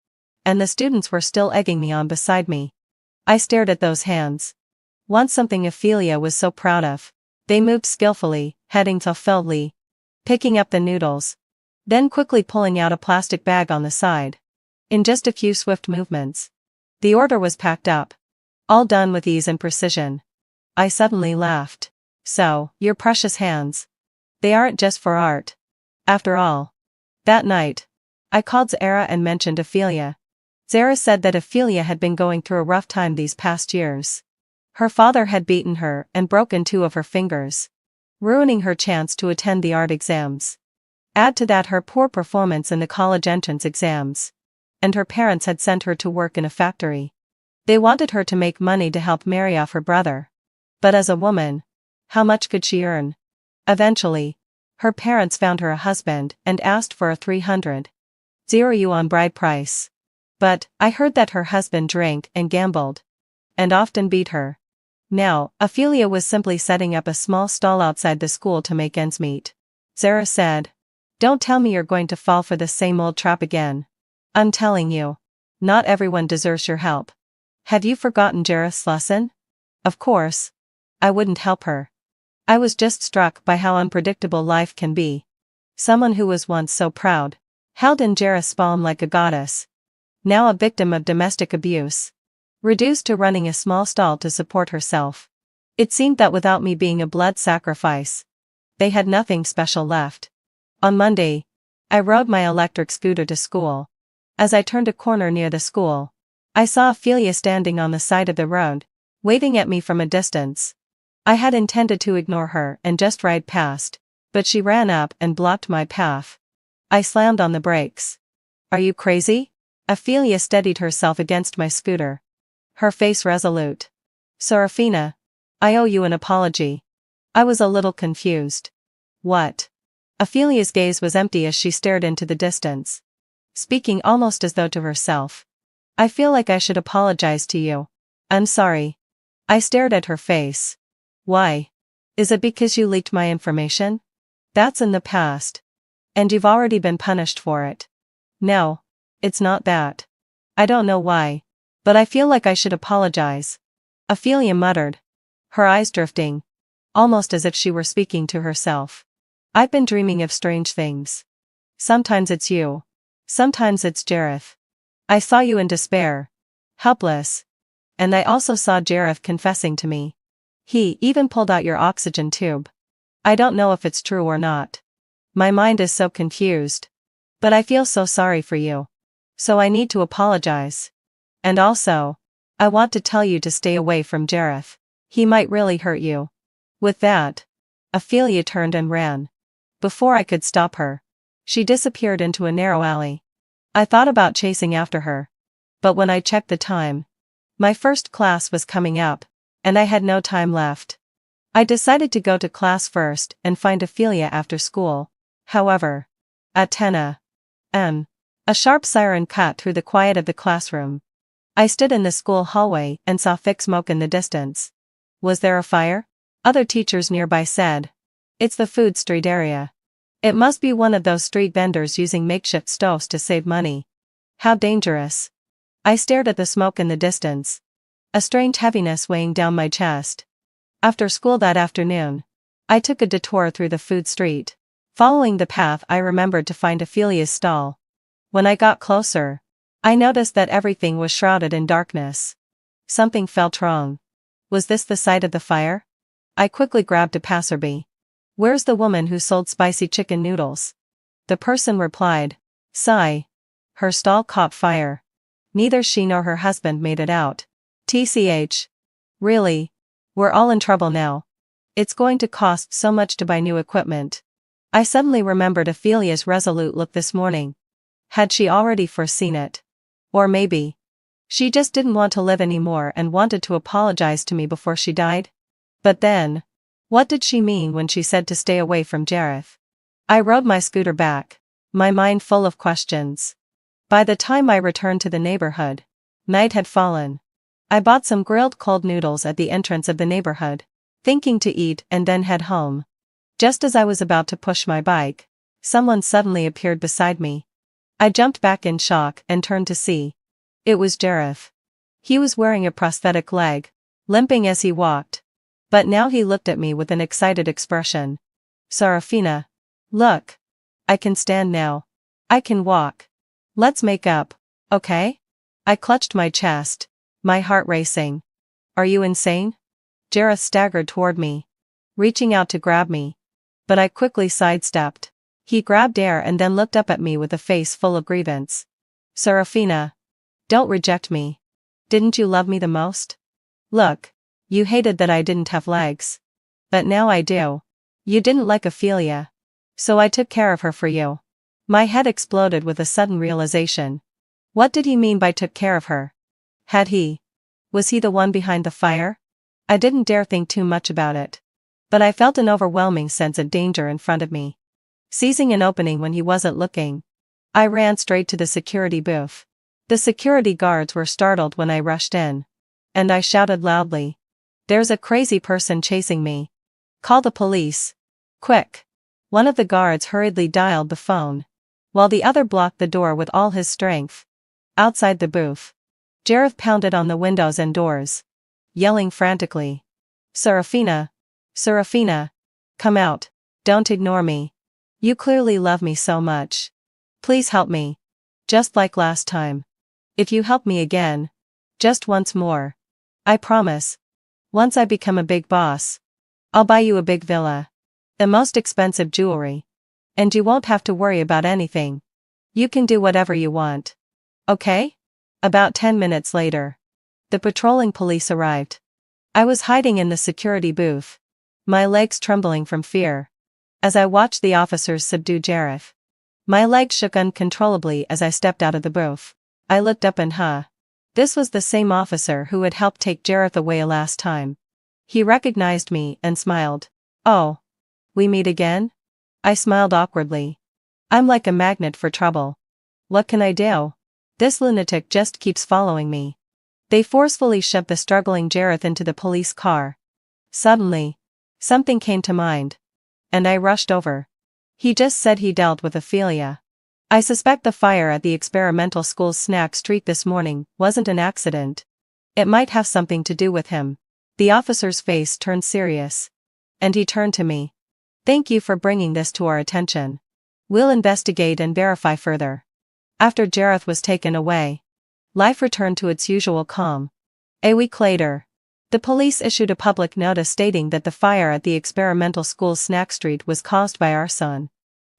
And the students were still egging me on beside me. I stared at those hands. Want something Ophelia was so proud of. They moved skillfully, heading thoughtfully, picking up the noodles, then quickly pulling out a plastic bag on the side. In just a few swift movements, the order was packed up, all done with ease and precision. I suddenly laughed. So, your precious hands. They aren't just for art. After all. That night, I called Zara and mentioned Ophelia. Zara said that Ophelia had been going through a rough time these past years. Her father had beaten her and broken 2 of her fingers, ruining her chance to attend the art exams. Add to that her poor performance in the college entrance exams. And her parents had sent her to work in a factory. They wanted her to make money to help marry off her brother. But as a woman, how much could she earn? Eventually, her parents found her a husband and asked for a 300 yuan bride price. But I heard that her husband drank and gambled, and often beat her. Now, Ophelia was simply setting up a small stall outside the school to make ends meet. Zara said, "Don't tell me you're going to fall for the same old trap again. I'm telling you, not everyone deserves your help. Have you forgotten Jareth's lesson?" Of course, I wouldn't help her. I was just struck by how unpredictable life can be. Someone who was once so proud, held in Jareth's palm like a goddess. Now a victim of domestic abuse. Reduced to running a small stall to support herself. It seemed that without me being a blood sacrifice, they had nothing special left. On Monday, I rode my electric scooter to school. As I turned a corner near the school, I saw Ophelia standing on the side of the road, waving at me from a distance. I had intended to ignore her and just ride past, but she ran up and blocked my path. I slammed on the brakes. "Are you crazy?" Ophelia steadied herself against my scooter. Her face resolute. "Serafina, I owe you an apology." I was a little confused. "What?" Ophelia's gaze was empty as she stared into the distance, speaking almost as though to herself. "I feel like I should apologize to you. I'm sorry." I stared at her face. "Why? Is it because you leaked my information?" "That's in the past. And you've already been punished for it." "No, it's not that. I don't know why, but I feel like I should apologize," Ophelia muttered, her eyes drifting, almost as if she were speaking to herself. "I've been dreaming of strange things. Sometimes it's you. Sometimes it's Jareth. I saw you in despair. Helpless. And I also saw Jareth confessing to me. He even pulled out your oxygen tube. I don't know if it's true or not. My mind is so confused. But I feel so sorry for you. So I need to apologize. And also, I want to tell you to stay away from Jareth. He might really hurt you." With that, Ophelia turned and ran. Before I could stop her, she disappeared into a narrow alley. I thought about chasing after her. But when I checked the time, my first class was coming up, and I had no time left. I decided to go to class first and find Ophelia after school. However, at 10 a.m., a sharp siren cut through the quiet of the classroom. I stood in the school hallway and saw thick smoke in the distance. Was there a fire? Other teachers nearby said. It's the food street area. It must be one of those street vendors using makeshift stoves to save money. How dangerous. I stared at the smoke in the distance, a strange heaviness weighing down my chest. After school that afternoon, I took a detour through the food street. Following the path, I remembered to find Ophelia's stall. When I got closer, I noticed that everything was shrouded in darkness. Something felt wrong. Was this the site of the fire? I quickly grabbed a passerby. "Where's the woman who sold spicy chicken noodles?" The person replied. "Sigh. Her stall caught fire. Neither she nor her husband made it out. TCH. Really? We're all in trouble now. It's going to cost so much to buy new equipment." I suddenly remembered Ophelia's resolute look this morning. Had she already foreseen it? Or maybe she just didn't want to live anymore and wanted to apologize to me before she died? But then, what did she mean when she said to stay away from Jareth? I rode my scooter back, my mind full of questions. By the time I returned to the neighborhood, night had fallen. I bought some grilled cold noodles at the entrance of the neighborhood, thinking to eat and then head home. Just as I was about to push my bike, someone suddenly appeared beside me. I jumped back in shock and turned to see. It was Jareth. He was wearing a prosthetic leg, limping as he walked. But now he looked at me with an excited expression. "Serafina. Look. I can stand now. I can walk. Let's make up, okay?" I clutched my chest, my heart racing. "Are you insane?" Jareth staggered toward me, reaching out to grab me. But I quickly sidestepped. He grabbed air and then looked up at me with a face full of grievance. "Serafina. Don't reject me. Didn't you love me the most? Look, you hated that I didn't have legs. But now I do. You didn't like Ophelia. So I took care of her for you." My head exploded with a sudden realization. What did he mean by took care of her? Was he the one behind the fire? I didn't dare think too much about it. But I felt an overwhelming sense of danger in front of me. Seizing an opening when he wasn't looking, I ran straight to the security booth. The security guards were startled when I rushed in. And I shouted loudly. "There's a crazy person chasing me. Call the police. Quick." One of the guards hurriedly dialed the phone, while the other blocked the door with all his strength. Outside the booth, Jareth pounded on the windows and doors, yelling frantically. "Serafina. Serafina. Come out. Don't ignore me." You clearly love me so much. Please help me. Just like last time. If you help me again. Just once more. I promise. Once I become a big boss. I'll buy you a big villa. The most expensive jewelry. And you won't have to worry about anything. You can do whatever you want. Okay? About 10 minutes later. The patrolling police arrived. I was hiding in the security booth. My legs trembling from fear. As I watched the officers subdue Jareth. My legs shook uncontrollably as I stepped out of the booth. I looked up and this was the same officer who had helped take Jareth away last time. He recognized me and smiled. Oh. We meet again? I smiled awkwardly. I'm like a magnet for trouble. What can I do? This lunatic just keeps following me. They forcefully shoved the struggling Jareth into the police car. Suddenly. Something came to mind. And I rushed over. He just said he dealt with Ophelia. I suspect the fire at the experimental school's snack street this morning wasn't an accident. It might have something to do with him. The officer's face turned serious. And he turned to me. Thank you for bringing this to our attention. We'll investigate and verify further. After Jareth was taken away, life returned to its usual calm. A week later, the police issued a public notice stating that the fire at the experimental school's snack street was caused by arson.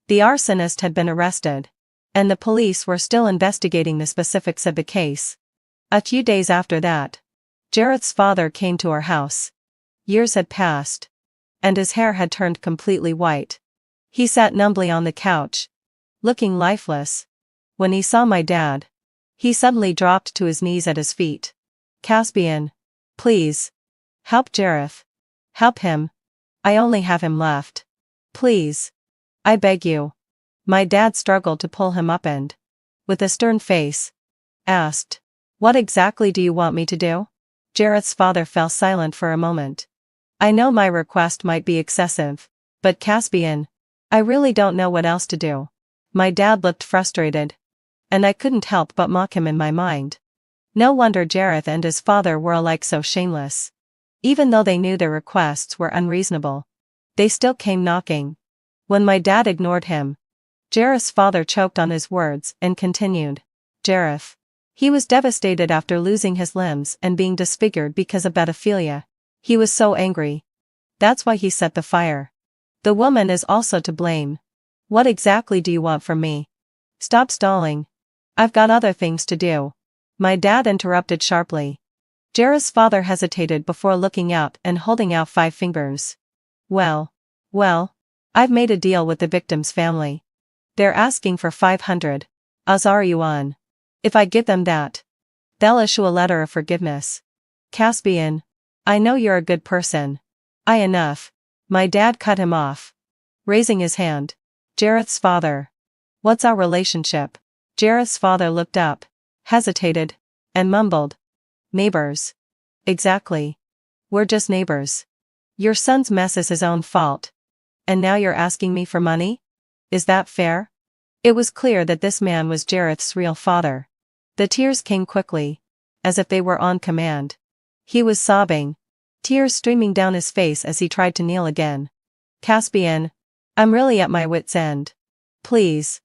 The arsonist had been arrested, and the police were still investigating the specifics of the case. A few days after that, Jareth's father came to our house. Years had passed, and his hair had turned completely white. He sat numbly on the couch, looking lifeless. When he saw my dad, he suddenly dropped to his knees at his feet. Caspian. Please. Help Jareth. Help him. I only have him left. Please. I beg you. My dad struggled to pull him up and, with a stern face, asked, What exactly do you want me to do? Jareth's father fell silent for a moment. I know my request might be excessive, but Caspian, I really don't know what else to do. My dad looked frustrated, and I couldn't help but mock him in my mind. No wonder Jareth and his father were alike so shameless. Even though they knew their requests were unreasonable, they still came knocking. When my dad ignored him, Jareth's father choked on his words and continued. Jareth. He was devastated after losing his limbs and being disfigured because of Ophelia. He was so angry. That's why he set the fire. The woman is also to blame. What exactly do you want from me? Stop stalling. I've got other things to do. My dad interrupted sharply. Jareth's father hesitated before looking up and holding out 5 fingers. Well, I've made a deal with the victim's family. They're asking for 500 Azar-yuan. If I give them that, they'll issue a letter of forgiveness. Caspian. I know you're a good person. Enough. My dad cut him off, raising his hand. Jareth's father. What's our relationship? Jareth's father looked up, hesitated, and mumbled. Neighbors. Exactly. We're just neighbors. Your son's mess is his own fault. And now you're asking me for money? Is that fair? It was clear that this man was Jareth's real father. The tears came quickly, as if they were on command. He was sobbing, tears streaming down his face as he tried to kneel again. Caspian. I'm really at my wit's end. Please.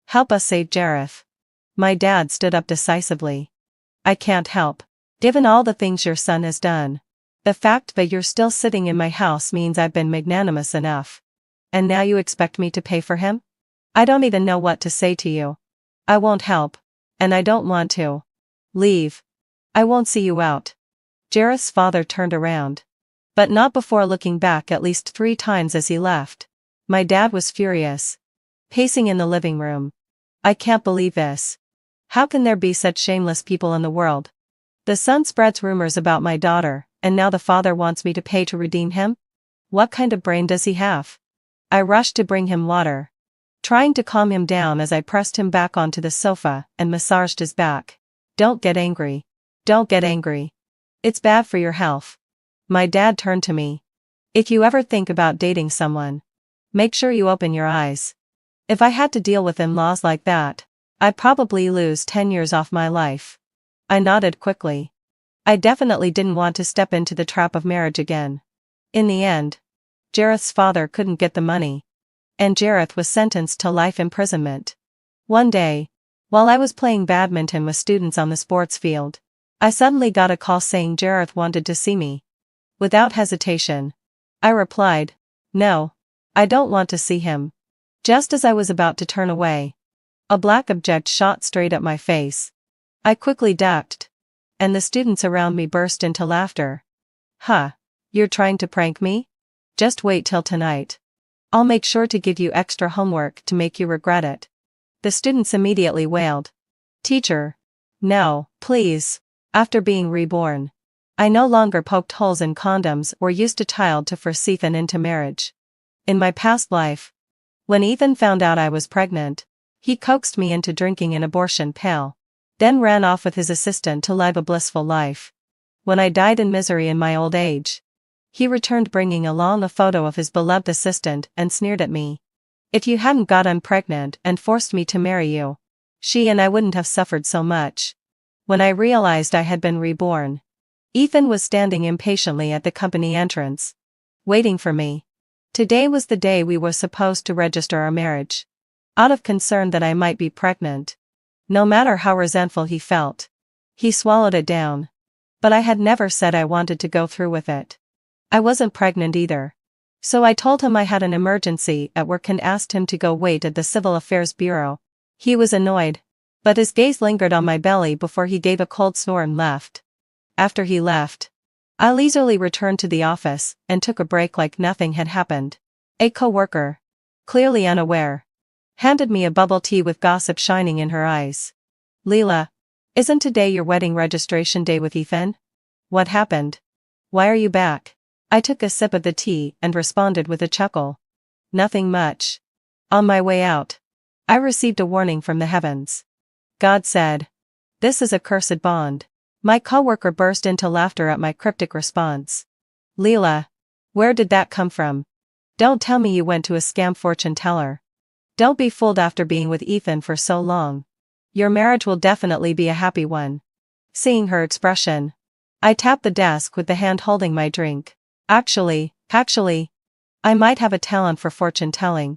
Help us save Jareth. My dad stood up decisively. I can't help. Given all the things your son has done. The fact that you're still sitting in my house means I've been magnanimous enough. And now you expect me to pay for him? I don't even know what to say to you. I won't help. And I don't want to. Leave. I won't see you out. Jareth's father turned around. But not before looking back at least 3 times as he left. My dad was furious. Pacing in the living room. I can't believe this. How can there be such shameless people in the world? The son spreads rumors about my daughter, and now the father wants me to pay to redeem him? What kind of brain does he have? I rushed to bring him water, trying to calm him down as I pressed him back onto the sofa and massaged his back. Don't get angry. Don't get angry. It's bad for your health. My dad turned to me. If you ever think about dating someone, make sure you open your eyes. If I had to deal with in-laws like that, I'd probably lose 10 years off my life. I nodded quickly. I definitely didn't want to step into the trap of marriage again. In the end, Jareth's father couldn't get the money. and Jareth was sentenced to life imprisonment. One day, while I was playing badminton with students on the sports field, I suddenly got a call saying Jareth wanted to see me. Without hesitation, I replied, "No, I don't want to see him." Just as I was about to turn away, a black object shot straight at my face. I quickly ducked, and the students around me burst into laughter. "Huh, you're trying to prank me? Just wait till tonight. I'll make sure to give you extra homework to make you regret it." The students immediately wailed, "Teacher, no, please." After being reborn, I no longer poked holes in condoms or used a child to force Ethan into marriage. In my past life, when Ethan found out I was pregnant, he coaxed me into drinking an abortion pill, then ran off with his assistant to live a blissful life. When I died in misery in my old age, he returned bringing along a photo of his beloved assistant and sneered at me. "If you hadn't got I'm pregnant and forced me to marry you, she and I wouldn't have suffered so much." When I realized I had been reborn, Ethan was standing impatiently at the company entrance, waiting for me. Today was the day we were supposed to register our marriage. Out of concern that I might be pregnant, no matter how resentful he felt, he swallowed it down. But I had never said I wanted to go through with it. I wasn't pregnant either. So I told him I had an emergency at work and asked him to go wait at the Civil Affairs Bureau. He was annoyed, but his gaze lingered on my belly before he gave a cold snore and left. After he left, I leisurely returned to the office and took a break like nothing had happened. A co-worker, clearly unaware, handed me a bubble tea with gossip shining in her eyes. "Leela, isn't today your wedding registration day with Ethan? What happened? Why are you back?" I took a sip of the tea and responded with a chuckle. "Nothing much. On my way out, I received a warning from the heavens. God said, 'This is a cursed bond.'" My coworker burst into laughter at my cryptic response. "Leela, where did that come from? Don't tell me you went to a scam fortune teller. Don't be fooled after being with Ethan for so long. Your marriage will definitely be a happy one." Seeing her expression, I tapped the desk with the hand holding my drink. Actually, I might have a talent for fortune telling.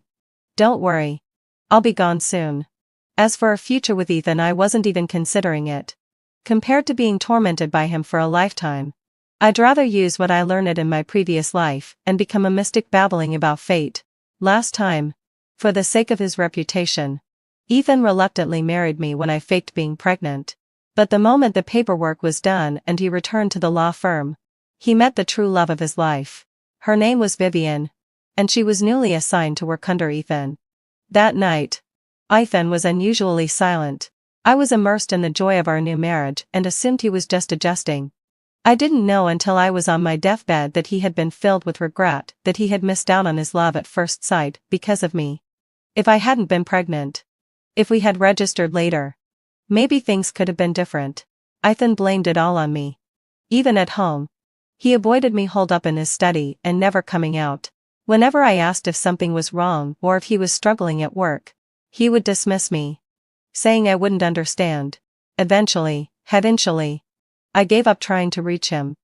Don't worry. I'll be gone soon." As for a future with Ethan, I wasn't even considering it. Compared to being tormented by him for a lifetime, I'd rather use what I learned in my previous life and become a mystic babbling about fate. Last time, for the sake of his reputation, Ethan reluctantly married me when I faked being pregnant. But the moment the paperwork was done and he returned to the law firm, he met the true love of his life. Her name was Vivian, and she was newly assigned to work under Ethan. That night, Ethan was unusually silent. I was immersed in the joy of our new marriage and assumed he was just adjusting. I didn't know until I was on my deathbed that he had been filled with regret that he had missed out on his love at first sight because of me. If I hadn't been pregnant, if we had registered later, maybe things could have been different. Ethan blamed it all on me. Even at home, he avoided me holed up in his study and never coming out. Whenever I asked if something was wrong or if he was struggling at work, he would dismiss me, saying I wouldn't understand. Eventually, I gave up trying to reach him.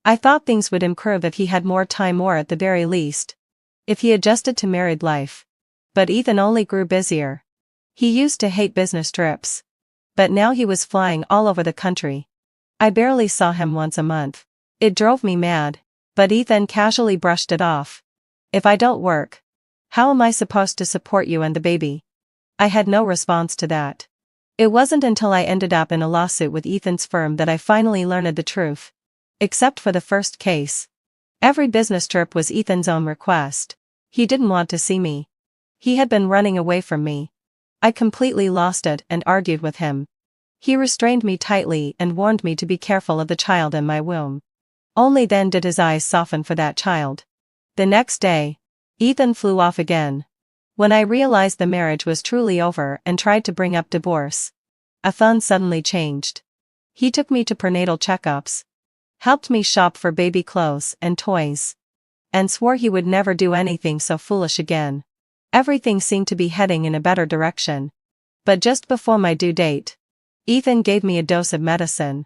I thought things would improve if he had more time, or at the very least, if he adjusted to married life. But Ethan only grew busier. He used to hate business trips, but now he was flying all over the country. I barely saw him once a month. It drove me mad, but Ethan casually brushed it off. "If I don't work, how am I supposed to support you and the baby?" I had no response to that. It wasn't until I ended up in a lawsuit with Ethan's firm that I finally learned the truth. Except for the first case, every business trip was Ethan's own request. He didn't want to see me. He had been running away from me. I completely lost it and argued with him. He restrained me tightly and warned me to be careful of the child in my womb. Only then did his eyes soften for that child. The next day, Ethan flew off again. When I realized the marriage was truly over and tried to bring up divorce, Ethan suddenly changed. He took me to prenatal checkups, helped me shop for baby clothes and toys, and swore he would never do anything so foolish again. Everything seemed to be heading in a better direction. But just before my due date, Ethan gave me a dose of medicine.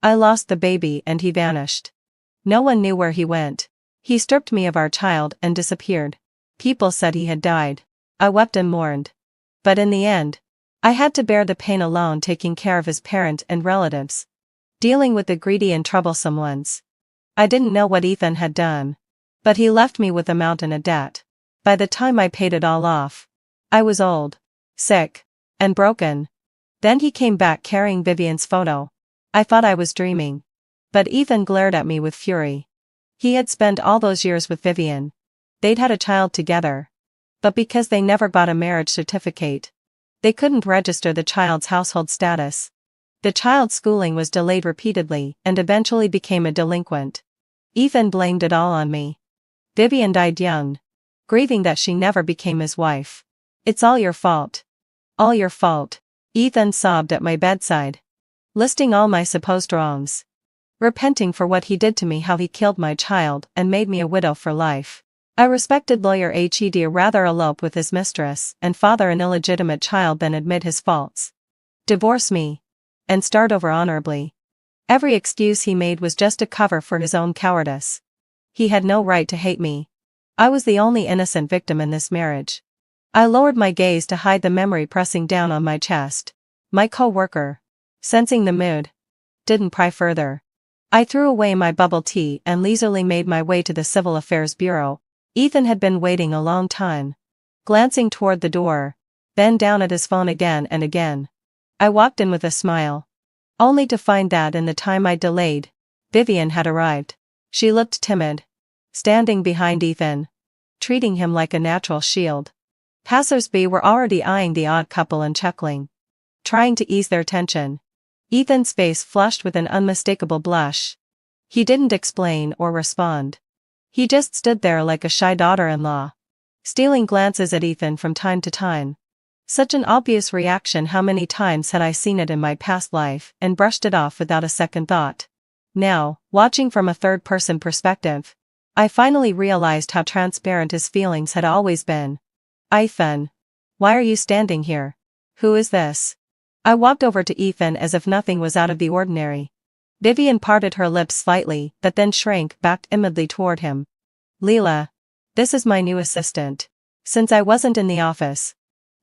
I lost the baby and he vanished. No one knew where he went. He stripped me of our child and disappeared. People said he had died. I wept and mourned. But in the end, I had to bear the pain alone, taking care of his parent and relatives, dealing with the greedy and troublesome ones. I didn't know what Ethan had done, but he left me with a mountain of debt. By the time I paid it all off, I was old, sick, and broken. Then he came back carrying Vivian's photo. I thought I was dreaming. But Ethan glared at me with fury. He had spent all those years with Vivian. They'd had a child together. But because they never got a marriage certificate, they couldn't register the child's household status. The child's schooling was delayed repeatedly and eventually became a delinquent. Ethan blamed it all on me. Vivian died young, grieving that she never became his wife. It's all your fault. All your fault. Ethan sobbed at my bedside, listing all my supposed wrongs, repenting for what he did to me, how he killed my child and made me a widow for life. I respected lawyer He'd rather elope with his mistress and father an illegitimate child than admit his faults, divorce me, and start over honorably. Every excuse he made was just a cover for his own cowardice. He had no right to hate me. I was the only innocent victim in this marriage. I lowered my gaze to hide the memory pressing down on my chest. My co-worker, sensing the mood, didn't pry further. I threw away my bubble tea and leisurely made my way to the Civil Affairs Bureau. Ethan had been waiting a long time, glancing toward the door, then down at his phone again and again. I walked in with a smile, only to find that in the time I delayed, Vivian had arrived. She looked timid, standing behind Ethan, treating him like a natural shield. Passers-by were already eyeing the odd couple and chuckling, trying to ease their tension. Ethan's face flushed with an unmistakable blush. He didn't explain or respond. He just stood there like a shy daughter-in-law, stealing glances at Ethan from time to time. Such an obvious reaction, how many times had I seen it in my past life and brushed it off without a second thought. Now, watching from a third-person perspective, I finally realized how transparent his feelings had always been. Ethan, why are you standing here? Who is this? I walked over to Ethan as if nothing was out of the ordinary. Vivian parted her lips slightly, but then shrank back timidly toward him. Leela, this is my new assistant. Since I wasn't in the office,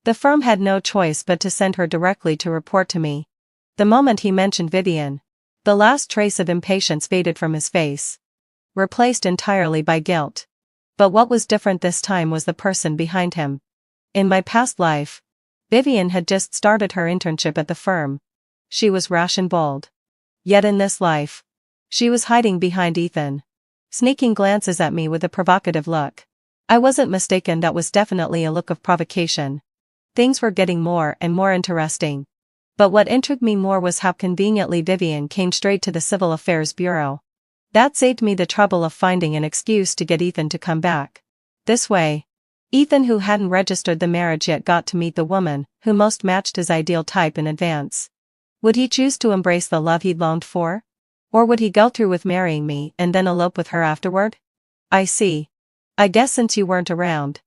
the firm had no choice but to send her directly to report to me. The moment he mentioned Vivian, the last trace of impatience faded from his face, replaced entirely by guilt. But what was different this time was the person behind him. In my past life, Vivian had just started her internship at the firm. She was rash and bold. Yet in this life, she was hiding behind Ethan, sneaking glances at me with a provocative look. I wasn't mistaken, that was definitely a look of provocation. Things were getting more and more interesting. But what intrigued me more was how conveniently Vivian came straight to the Civil Affairs Bureau. That saved me the trouble of finding an excuse to get Ethan to come back. This way, Ethan, who hadn't registered the marriage yet, got to meet the woman who most matched his ideal type in advance. Would he choose to embrace the love he'd longed for? Or would he go through with marrying me and then elope with her afterward? I see. I guess since you weren't around,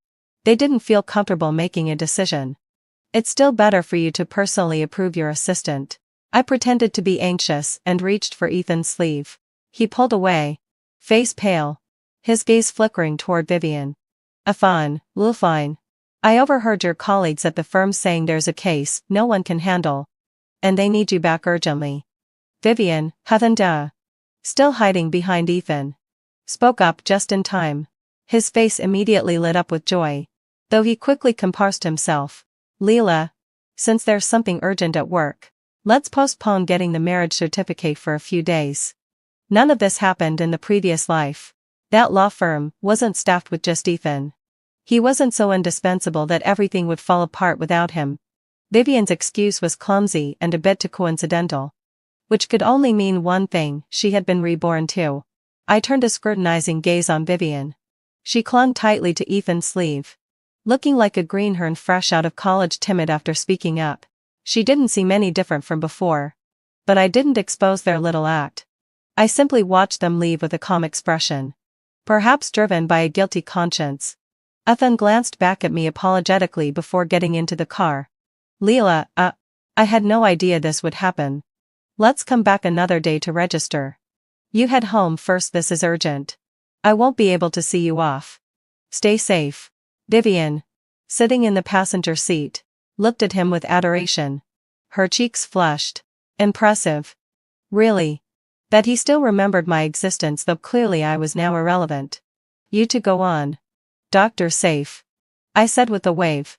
they didn't feel comfortable making a decision. It's still better for you to personally approve your assistant. I pretended to be anxious and reached for Ethan's sleeve. He pulled away, face pale, his gaze flickering toward Vivian. Fine. I overheard your colleagues at the firm saying there's a case no one can handle, and they need you back urgently. Vivian, still hiding behind Ethan, spoke up just in time. His face immediately lit up with joy, though he quickly composed himself. Leela, since there's something urgent at work, let's postpone getting the marriage certificate for a few days. None of this happened in the previous life. That law firm wasn't staffed with just Ethan. He wasn't so indispensable that everything would fall apart without him. Vivian's excuse was clumsy and a bit too coincidental, which could only mean one thing: she had been reborn too. I turned a scrutinizing gaze on Vivian. She clung tightly to Ethan's sleeve, looking like a greenhorn fresh out of college, timid after speaking up. She didn't seem any different from before. But I didn't expose their little act. I simply watched them leave with a calm expression, perhaps driven by a guilty conscience. Ethan glanced back at me apologetically before getting into the car. Leela, I had no idea this would happen. Let's come back another day to register. You head home first, this is urgent. I won't be able to see you off. Stay safe. Vivian sitting in the passenger seat, looked at him with adoration. Her cheeks flushed. Impressive. Really? That he still remembered my existence, though clearly I was now irrelevant. You to go on. Doctor safe, I said with a wave.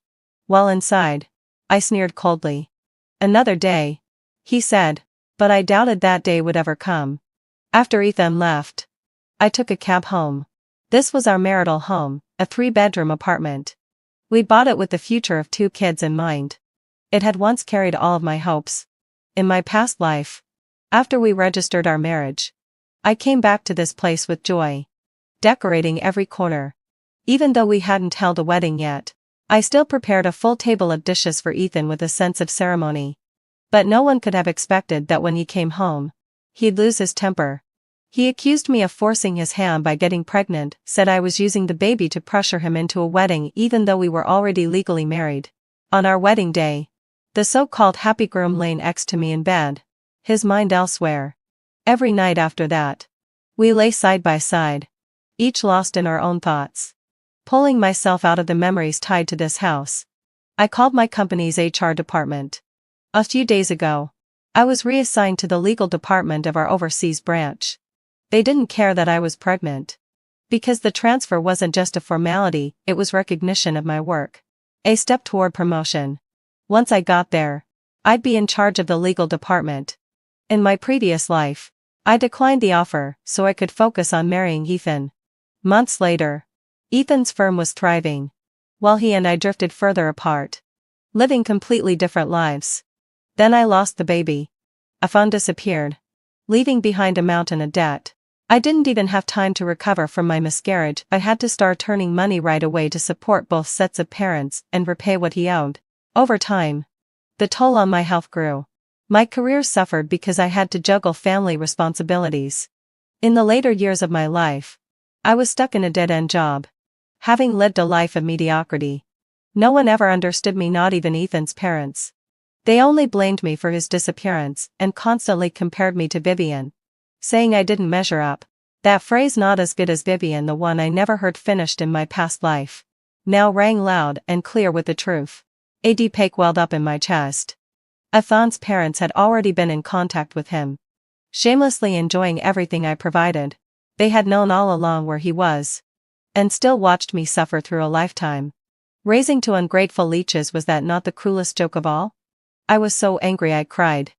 While inside, I sneered coldly. Another day, he said, but I doubted that day would ever come. After Ethan left, I took a cab home. This was our marital home, a 3-bedroom apartment. We bought it with the future of 2 kids in mind. It had once carried all of my hopes. In my past life, after we registered our marriage, I came back to this place with joy, decorating every corner. Even though we hadn't held a wedding yet, I still prepared a full table of dishes for Ethan with a sense of ceremony. But no one could have expected that when he came home, he'd lose his temper. He accused me of forcing his hand by getting pregnant, said I was using the baby to pressure him into a wedding even though we were already legally married. On our wedding day, the so-called happy groom lay next to me in bed, his mind elsewhere. Every night after that, we lay side by side, each lost in our own thoughts. Pulling myself out of the memories tied to this house, I called my company's HR department. A few days ago, I was reassigned to the legal department of our overseas branch. They didn't care that I was pregnant. Because the transfer wasn't just a formality, it was recognition of my work. A step toward promotion. Once I got there, I'd be in charge of the legal department. In my previous life, I declined the offer so I could focus on marrying Ethan. Months later, Ethan's firm was thriving, while he and I drifted further apart, living completely different lives. Then I lost the baby. A fund disappeared, leaving behind a mountain of debt. I didn't even have time to recover from my miscarriage. I had to start earning money right away to support both sets of parents and repay what he owed. Over time, the toll on my health grew. My career suffered because I had to juggle family responsibilities. In the later years of my life, I was stuck in a dead-end job, having lived a life of mediocrity. No one ever understood me, not even Ethan's parents. They only blamed me for his disappearance and constantly compared me to Vivian, saying I didn't measure up. That phrase, not as good as Vivian, the one I never heard finished in my past life, now rang loud and clear with the truth. A deep ache welled up in my chest. Ethan's parents had already been in contact with him, shamelessly enjoying everything I provided. They had known all along where he was, and still watched me suffer through a lifetime. Raising 2 ungrateful leeches, was that not the cruelest joke of all? I was so angry I cried.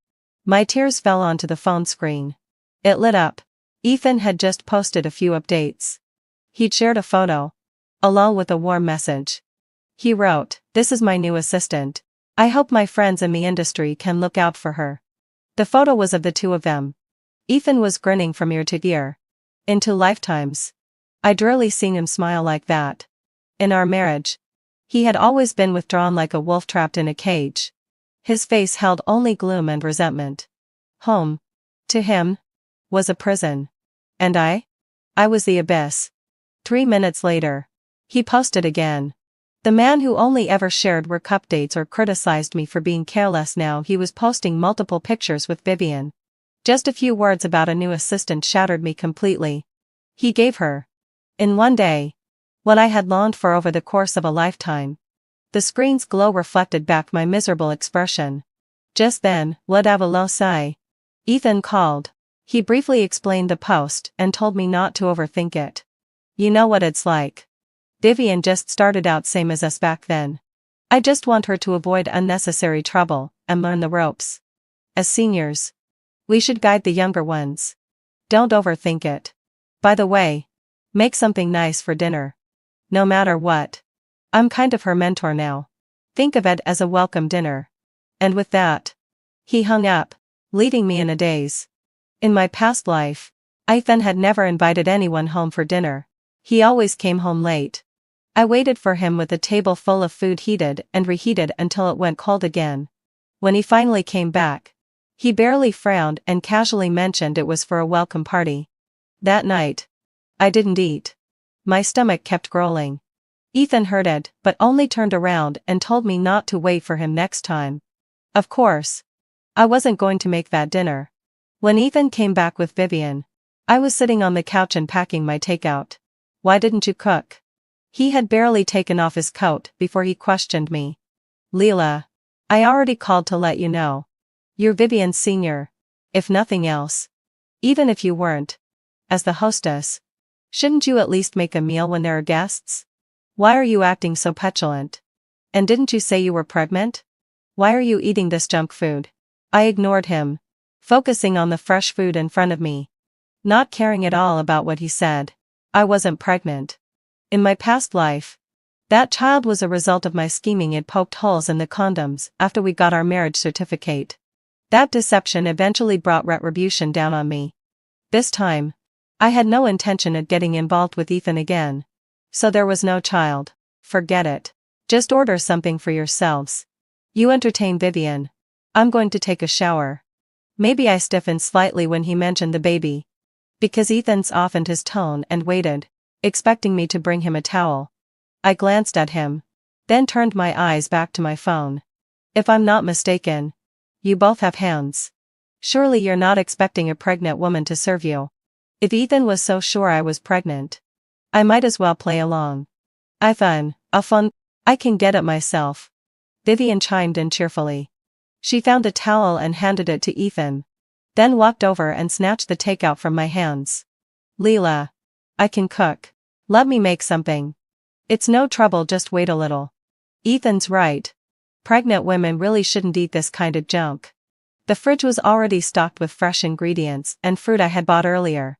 My tears fell onto the phone screen. It lit up. Ethan had just posted a few updates. He'd shared a photo, along with a warm message. He wrote, "This is my new assistant. I hope my friends in the industry can look out for her." The photo was of the 2 of them. Ethan was grinning from ear to ear. In 2 lifetimes, I'd rarely seen him smile like that. In our marriage, he had always been withdrawn like a wolf trapped in a cage. His face held only gloom and resentment. Home, to him, was a prison. And I was the abyss. 3 minutes later, he posted again. The man who only ever shared work updates or criticized me for being careless, now he was posting multiple pictures with Vivian. Just a few words about a new assistant shattered me completely. He gave her, in one day, what I had longed for over the course of a lifetime. The screen's glow reflected back my miserable expression. Just then, let out a low sigh. Ethan called. He briefly explained the post and told me not to overthink it. You know what it's like. Vivian just started out same as us back then. I just want her to avoid unnecessary trouble and learn the ropes. As seniors, we should guide the younger ones. Don't overthink it. By the way, make something nice for dinner. No matter what. I'm kind of her mentor now. Think of it as a welcome dinner. And with that, he hung up, leaving me in a daze. In my past life, Ethan had never invited anyone home for dinner. He always came home late. I waited for him with a table full of food, heated and reheated until it went cold again. When he finally came back, he barely frowned and casually mentioned it was for a welcome party. That night, I didn't eat. My stomach kept growling. Ethan heard it, but only turned around and told me not to wait for him next time. Of course, I wasn't going to make that dinner. When Ethan came back with Vivian, I was sitting on the couch and packing my takeout. Why didn't you cook? He had barely taken off his coat before he questioned me. Leela, I already called to let you know. You're Vivian's senior. If nothing else. Even if you weren't. As the hostess. Shouldn't you at least make a meal when there are guests? Why are you acting so petulant? And didn't you say you were pregnant? Why are you eating this junk food? I ignored him, focusing on the fresh food in front of me. Not caring at all about what he said. I wasn't pregnant. In my past life, that child was a result of my scheming. It poked holes in the condoms after we got our marriage certificate. That deception eventually brought retribution down on me. This time, I had no intention of getting involved with Ethan again. So there was no child. Forget it. Just order something for yourselves. You entertain Vivian. I'm going to take a shower. Maybe I stiffened slightly when he mentioned the baby. Because Ethan softened his tone and waited, expecting me to bring him a towel. I glanced at him, then turned my eyes back to my phone. If I'm not mistaken, you both have hands. Surely you're not expecting a pregnant woman to serve you. If Ethan was so sure I was pregnant, I might as well play along. I can get it myself. Vivian chimed in cheerfully. She found a towel and handed it to Ethan, then walked over and snatched the takeout from my hands. Leela, I can cook. Let me make something. It's no trouble, just wait a little. Ethan's right. Pregnant women really shouldn't eat this kind of junk. The fridge was already stocked with fresh ingredients and fruit I had bought earlier.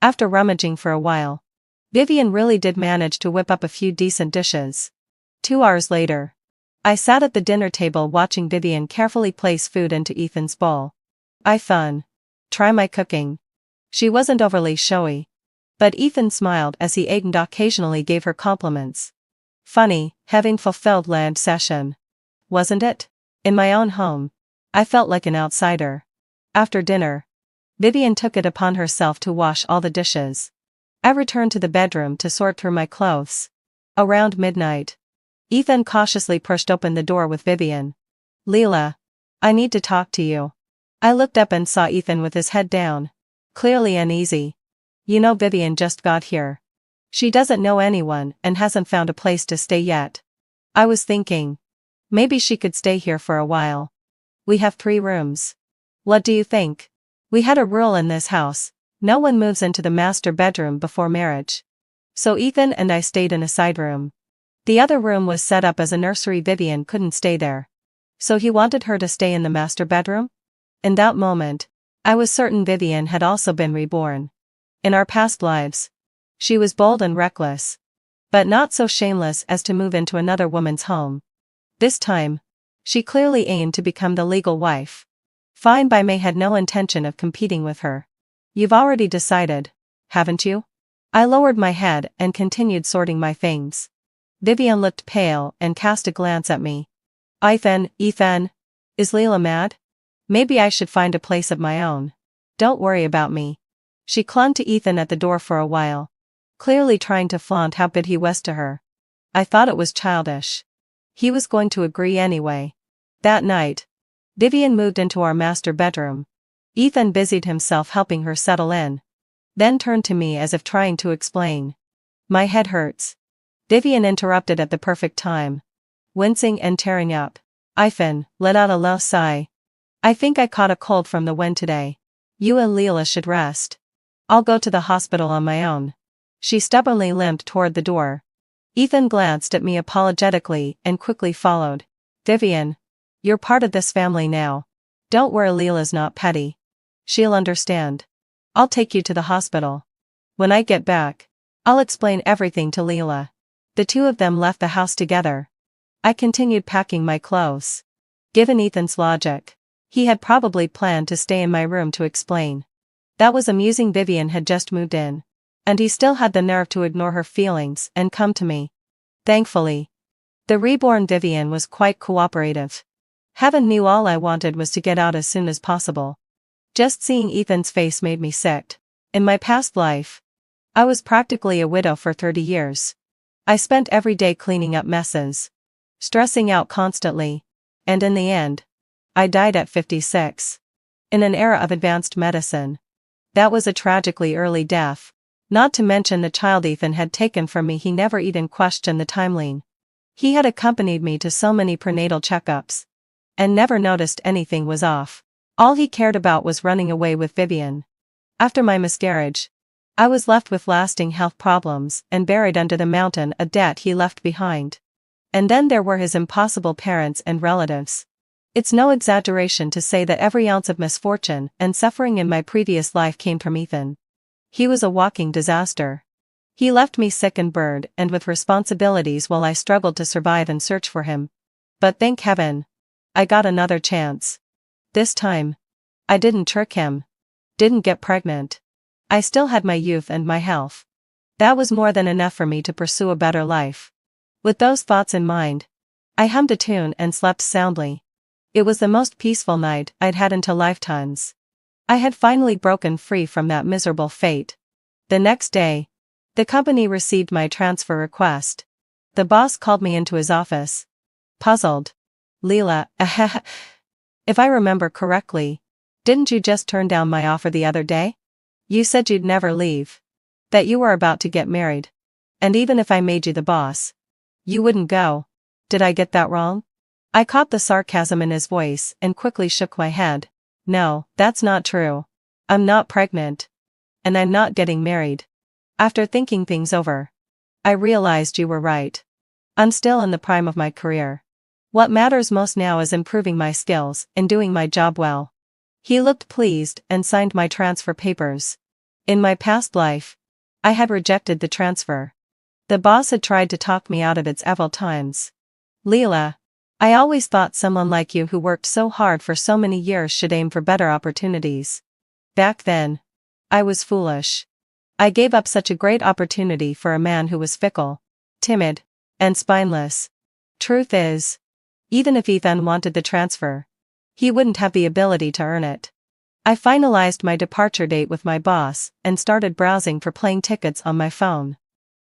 After rummaging for a while, Vivian really did manage to whip up a few decent dishes. 2 hours later, I sat at the dinner table watching Vivian carefully place food into Ethan's bowl. Try my cooking. She wasn't overly showy, but Ethan smiled as he ate and occasionally gave her compliments. Funny, having fulfilled land session. Wasn't it? In my own home, I felt like an outsider. After dinner, Vivian took it upon herself to wash all the dishes. I returned to the bedroom to sort through my clothes. Around midnight, Ethan cautiously pushed open the door with Vivian. Leela, I need to talk to you. I looked up and saw Ethan with his head down, clearly uneasy. You know, Vivian just got here. She doesn't know anyone and hasn't found a place to stay yet. I was thinking, maybe she could stay here for a while. We have 3 rooms. What do you think? We had a rule in this house: no one moves into the master bedroom before marriage. So Ethan and I stayed in a side room. The other room was set up as a nursery. Vivian couldn't stay there. So he wanted her to stay in the master bedroom? In that moment, I was certain Vivian had also been reborn. In our past lives, she was bold and reckless, but not so shameless as to move into another woman's home. This time, she clearly aimed to become the legal wife. Fine by me had no intention of competing with her. You've already decided, haven't you? I lowered my head and continued sorting my things. Vivian looked pale and cast a glance at me. Ethan, is Leela mad? Maybe I should find a place of my own. Don't worry about me. She clung to Ethan at the door for a while, clearly trying to flaunt how big he was to her. I thought it was childish. He was going to agree anyway. That night, Vivian moved into our master bedroom. Ethan busied himself helping her settle in, then turned to me as if trying to explain. My head hurts. Vivian interrupted at the perfect time, wincing and tearing up. Ethan let out a low sigh. I think I caught a cold from the wind today. You and Leela should rest. I'll go to the hospital on my own. She stubbornly limped toward the door. Ethan glanced at me apologetically and quickly followed. Vivian, you're part of this family now. Don't worry, Leela's not petty. She'll understand. I'll take you to the hospital. When I get back, I'll explain everything to Leela. The 2 of them left the house together. I continued packing my clothes. Given Ethan's logic, he had probably planned to stay in my room to explain. That was amusing. Vivian had just moved in, and he still had the nerve to ignore her feelings and come to me. Thankfully, the reborn Vivian was quite cooperative. Heaven knew all I wanted was to get out as soon as possible. Just seeing Ethan's face made me sick. In my past life, I was practically a widow for 30 years. I spent every day cleaning up messes, stressing out constantly, and in the end, I died at 56. In an era of advanced medicine, that was a tragically early death. Not to mention the child Ethan had taken from me. He never even questioned the timeline. He had accompanied me to so many prenatal checkups. And never noticed anything was off. All he cared about was running away with Vivian. After my miscarriage, I was left with lasting health problems and buried under the mountain of debt he left behind. And then there were his impossible parents and relatives. It's no exaggeration to say that every ounce of misfortune and suffering in my previous life came from Ethan. He was a walking disaster. He left me sick and burned and with responsibilities while I struggled to survive and search for him. But thank heaven, I got another chance. This time, I didn't trick him. Didn't get pregnant. I still had my youth and my health. That was more than enough for me to pursue a better life. With those thoughts in mind, I hummed a tune and slept soundly. It was the most peaceful night I'd had in lifetimes. I had finally broken free from that miserable fate. The next day, the company received my transfer request. The boss called me into his office. Puzzled. Leela, if I remember correctly, didn't you just turn down my offer the other day? You said you'd never leave. That you were about to get married. And even if I made you the boss, you wouldn't go. Did I get that wrong? I caught the sarcasm in his voice and quickly shook my head. No, that's not true. I'm not pregnant. And I'm not getting married. After thinking things over, I realized you were right. I'm still in the prime of my career. What matters most now is improving my skills and doing my job well. He looked pleased and signed my transfer papers. In my past life, I had rejected the transfer. The boss had tried to talk me out of it several times. Leela, I always thought someone like you who worked so hard for so many years should aim for better opportunities. Back then, I was foolish. I gave up such a great opportunity for a man who was fickle, timid, and spineless. Truth is, even if Ethan wanted the transfer, he wouldn't have the ability to earn it. I finalized my departure date with my boss and started browsing for plane tickets on my phone.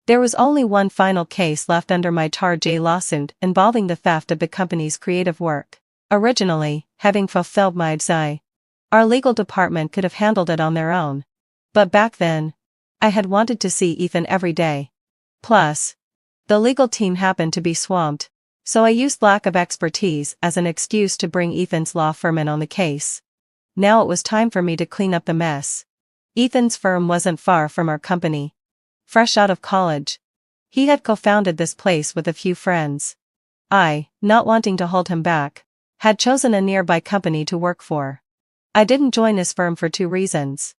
There was only one final case left under my charge, a lawsuit involving the theft of the company's creative work. Originally, having fulfilled my desire, our legal department could have handled it on their own. But back then, I had wanted to see Ethan every day. Plus, the legal team happened to be swamped, so I used lack of expertise as an excuse to bring Ethan's law firm in on the case. Now it was time for me to clean up the mess. Ethan's firm wasn't far from our company. Fresh out of college, he had co-founded this place with a few friends. I, not wanting to hold him back, had chosen a nearby company to work for. I didn't join his firm for two reasons.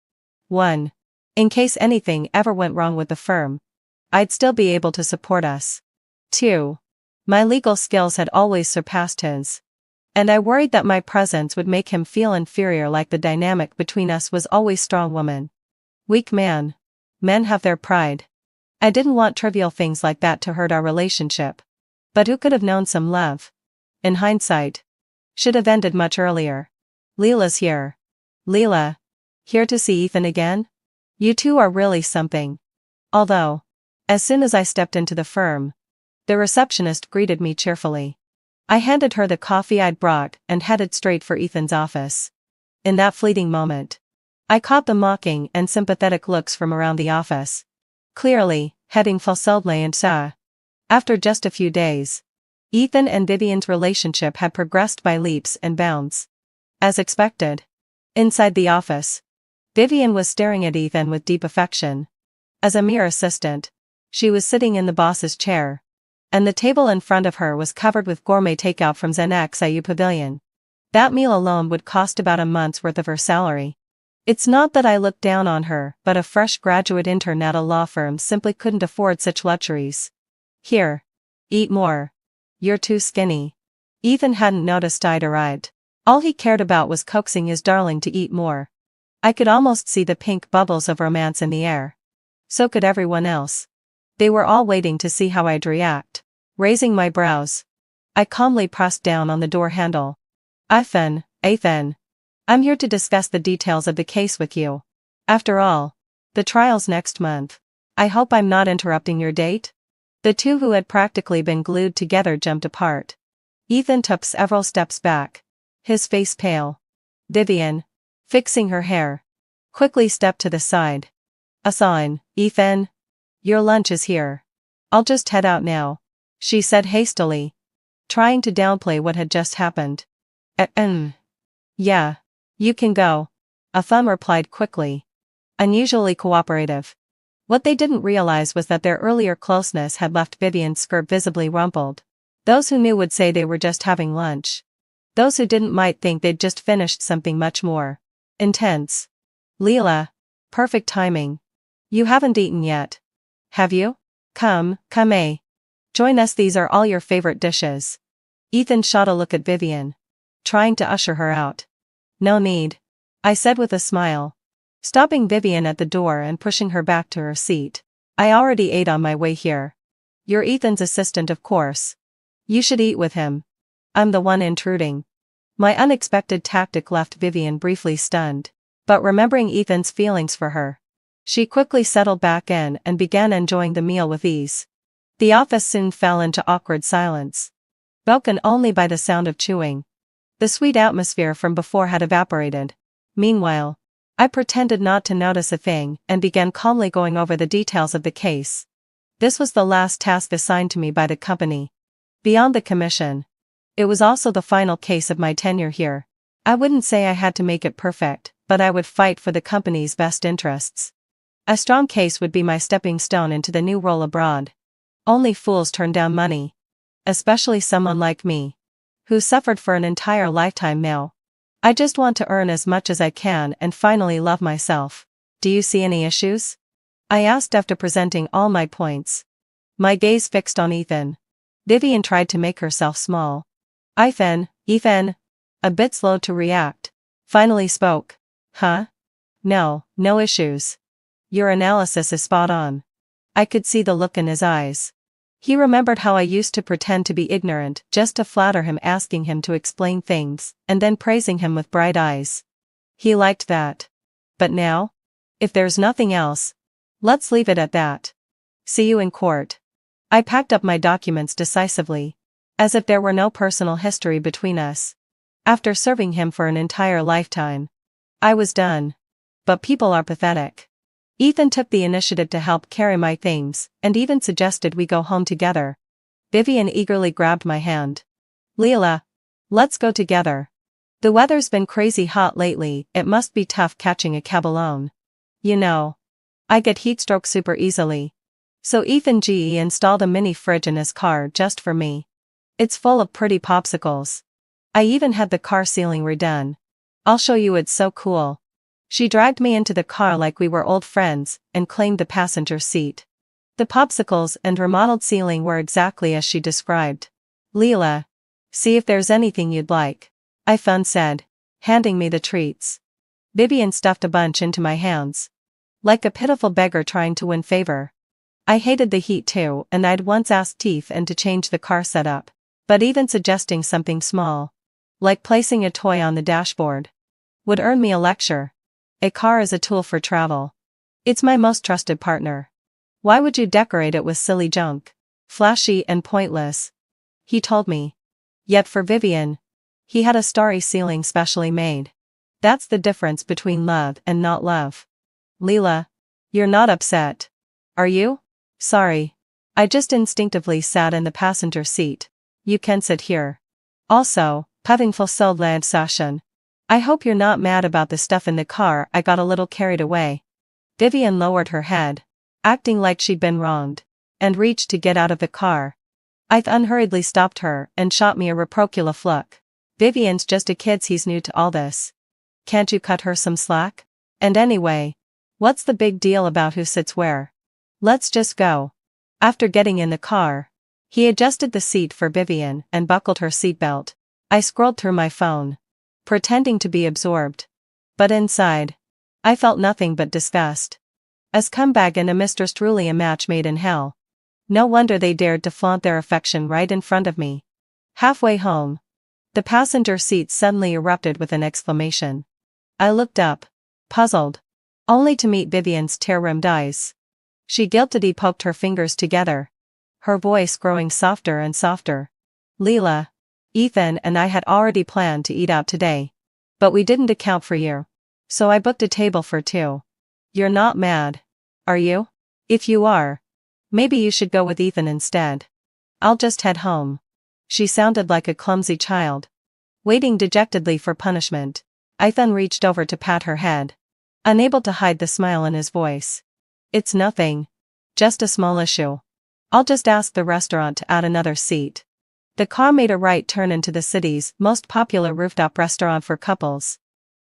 1. In case anything ever went wrong with the firm, I'd still be able to support us. 2. My legal skills had always surpassed his. And I worried that my presence would make him feel inferior, like the dynamic between us was always strong woman, weak man. Men have their pride. I didn't want trivial things like that to hurt our relationship. But who could have known some love, in hindsight, should have ended much earlier. Leela's here. Leela, here to see Ethan again? You two are really something. Although, as soon as I stepped into the firm, the receptionist greeted me cheerfully. I handed her the coffee I'd brought and headed straight for Ethan's office. In that fleeting moment, I caught the mocking and sympathetic looks from around the office. Clearly, heading falsely and saw. After just a few days, Ethan and Vivian's relationship had progressed by leaps and bounds. As expected, inside the office, Vivian was staring at Ethan with deep affection. As a mere assistant, she was sitting in the boss's chair, and the table in front of her was covered with gourmet takeout from Zenxu Pavilion. That meal alone would cost about a month's worth of her salary. It's not that I looked down on her, but a fresh graduate intern at a law firm simply couldn't afford such luxuries. Here. Eat more. You're too skinny. Ethan hadn't noticed I'd arrived. All he cared about was coaxing his darling to eat more. I could almost see the pink bubbles of romance in the air. So could everyone else. They were all waiting to see how I'd react. Raising my brows, I calmly pressed down on the door handle. Ethan, I'm here to discuss the details of the case with you. After all, the trial's next month. I hope I'm not interrupting your date? The two who had practically been glued together jumped apart. Ethan took several steps back, his face pale. Vivian, fixing her hair, quickly stepped to the side. A sign, Ethan? Your lunch is here. I'll just head out now, she said hastily, trying to downplay what had just happened. Yeah. You can go. Ethan replied quickly, unusually cooperative. What they didn't realize was that their earlier closeness had left Vivian's skirt visibly rumpled. Those who knew would say they were just having lunch. Those who didn't might think they'd just finished something much more intense. Leela. Perfect timing. You haven't eaten yet. Have you? Come, join us, these are all your favorite dishes. Ethan shot a look at Vivian, trying to usher her out. No need, I said with a smile, stopping Vivian at the door and pushing her back to her seat. I already ate on my way here. You're Ethan's assistant, of course. You should eat with him. I'm the one intruding. My unexpected tactic left Vivian briefly stunned, but remembering Ethan's feelings for her, she quickly settled back in and began enjoying the meal with ease. The office soon fell into awkward silence, broken only by the sound of chewing. The sweet atmosphere from before had evaporated. Meanwhile, I pretended not to notice a thing and began calmly going over the details of the case. This was the last task assigned to me by the company. Beyond the commission, it was also the final case of my tenure here. I wouldn't say I had to make it perfect, but I would fight for the company's best interests. A strong case would be my stepping stone into the new role abroad. Only fools turn down money. Especially someone like me, who suffered for an entire lifetime now. I just want to earn as much as I can and finally love myself. Do you see any issues? I asked after presenting all my points. My gaze fixed on Ethan. Vivian tried to make herself small. Ethan, a bit slow to react, finally spoke. Huh? No issues. Your analysis is spot on. I could see the look in his eyes. He remembered how I used to pretend to be ignorant just to flatter him, asking him to explain things, and then praising him with bright eyes. He liked that. But now? If there's nothing else, let's leave it at that. See you in court. I packed up my documents decisively, as if there were no personal history between us. After serving him for an entire lifetime, I was done. But people are pathetic. Ethan took the initiative to help carry my things, and even suggested we go home together. Vivian eagerly grabbed my hand. Leela, let's go together. The weather's been crazy hot lately, it must be tough catching a cab alone. You know, I get heatstroke super easily. So Ethan installed a mini fridge in his car just for me. It's full of pretty popsicles. I even had the car ceiling redone. I'll show you, it's so cool. She dragged me into the car like we were old friends, and claimed the passenger seat. The popsicles and remodeled ceiling were exactly as she described. Leela, see if there's anything you'd like, Ethan said, handing me the treats. Vivian stuffed a bunch into my hands, like a pitiful beggar trying to win favor. I hated the heat too, and I'd once asked Ethan to change the car setup, but even suggesting something small, like placing a toy on the dashboard, would earn me a lecture. A car is a tool for travel. It's my most trusted partner. Why would you decorate it with silly junk? Flashy and pointless, he told me. Yet for Vivian, he had a starry ceiling specially made. That's the difference between love and not love. Leela, you're not upset, are you? Sorry. I just instinctively sat in the passenger seat. You can sit here. Also, having fulfilled land session. I hope you're not mad about the stuff in the car. I got a little carried away. Vivian lowered her head, acting like she'd been wronged, and reached to get out of the car. I unhurriedly stopped her and shot me a reproachful look. Vivian's just a kid, he's new to all this. Can't you cut her some slack? And anyway, what's the big deal about who sits where? Let's just go. After getting in the car, he adjusted the seat for Vivian and buckled her seatbelt. I scrolled through my phone, pretending to be absorbed. But inside, I felt nothing but disgust. A scumbag and a mistress, truly a match made in hell. No wonder they dared to flaunt their affection right in front of me. Halfway home, the passenger seat suddenly erupted with an exclamation. I looked up, puzzled, only to meet Vivian's tear-rimmed eyes. She guiltily poked her fingers together, her voice growing softer and softer. Leela, Ethan and I had already planned to eat out today. But we didn't account for you. So I booked a table for two. You're not mad, are you? If you are, maybe you should go with Ethan instead. I'll just head home. She sounded like a clumsy child, waiting dejectedly for punishment. Ethan reached over to pat her head, unable to hide the smile in his voice. It's nothing. Just a small issue. I'll just ask the restaurant to add another seat. The car made a right turn into the city's most popular rooftop restaurant for couples.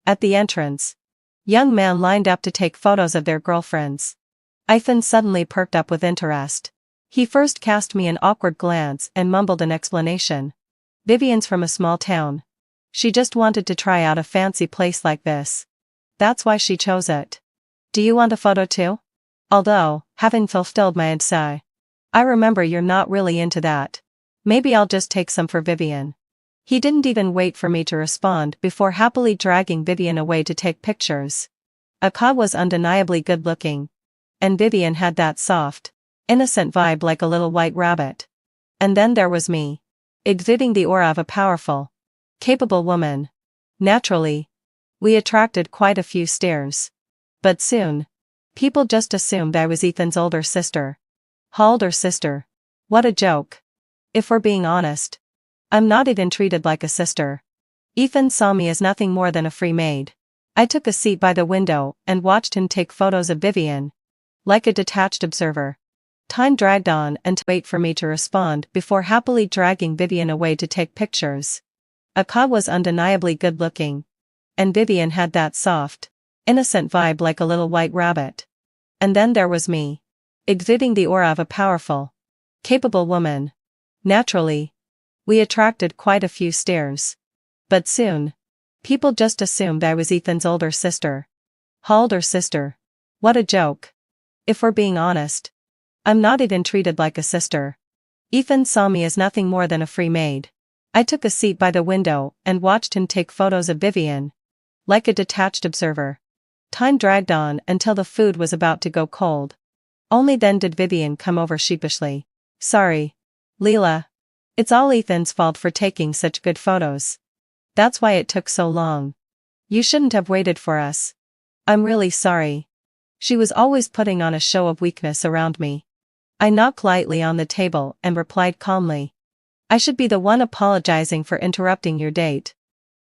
At the entrance, young men lined up to take photos of their girlfriends. Ethan suddenly perked up with interest. He first cast me an awkward glance and mumbled an explanation. Vivian's from a small town. She just wanted to try out a fancy place like this. That's why she chose it. Do you want a photo too? Although, having fulfilled my desire, I remember you're not really into that. Maybe I'll just take some for Vivian. He didn't even wait for me to respond before happily dragging Vivian away to take pictures. Aka was undeniably good-looking, and Vivian had that soft, innocent vibe like a little white rabbit. And then there was me, exuding the aura of a powerful, capable woman. Naturally, we attracted quite a few stares. But soon, people just assumed I was Ethan's older sister. Older sister. What a joke. If we're being honest, I'm not even treated like a sister. Ethan saw me as nothing more than a free maid. I took a seat by the window and watched him take photos of Vivian, like a detached observer. Time dragged on and wait for me to respond before happily dragging Vivian away to take pictures. Aka was undeniably good-looking, and Vivian had that soft, innocent vibe like a little white rabbit. And then there was me, exuding the aura of a powerful, capable woman. Naturally, we attracted quite a few stares. But soon, people just assumed I was Ethan's older sister. Older sister. What a joke. If we're being honest, I'm not even treated like a sister. Ethan saw me as nothing more than a free maid. I took a seat by the window and watched him take photos of Vivian, like a detached observer. Time dragged on until the food was about to go cold. Only then did Vivian come over sheepishly. Sorry, Leela. It's all Ethan's fault for taking such good photos. That's why it took so long. You shouldn't have waited for us. I'm really sorry. She was always putting on a show of weakness around me. I knocked lightly on the table and replied calmly. I should be the one apologizing for interrupting your date.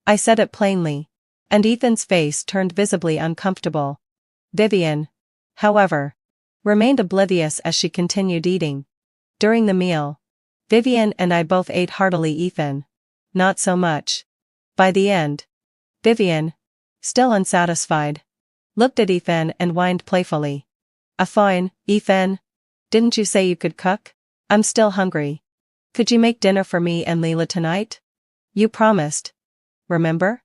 I said it plainly, and Ethan's face turned visibly uncomfortable. Vivian, however, remained oblivious as she continued eating. During the meal, Vivian and I both ate heartily. Ethan, not so much. By the end, Vivian, still unsatisfied, looked at Ethan and whined playfully. Fine, Ethan. Didn't you say you could cook? I'm still hungry. Could you make dinner for me and Leela tonight? You promised. Remember?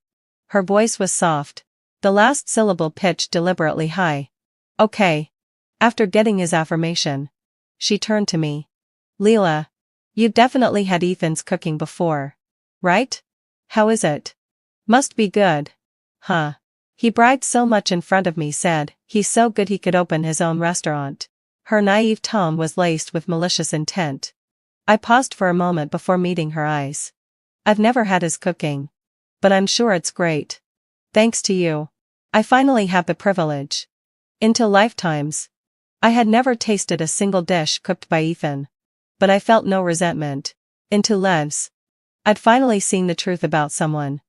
Her voice was soft, the last syllable pitched deliberately high. Okay. After getting his affirmation, she turned to me. Leela, you've definitely had Ethan's cooking before, right? How is it? Must be good. Huh. He bragged so much in front of me, said he's so good he could open his own restaurant. Her naive tone was laced with malicious intent. I paused for a moment before meeting her eyes. I've never had his cooking, but I'm sure it's great. Thanks to you, I finally have the privilege. Into lifetimes, I had never tasted a single dish cooked by Ethan, but I felt no resentment. Into lives, I'd finally seen the truth about someone.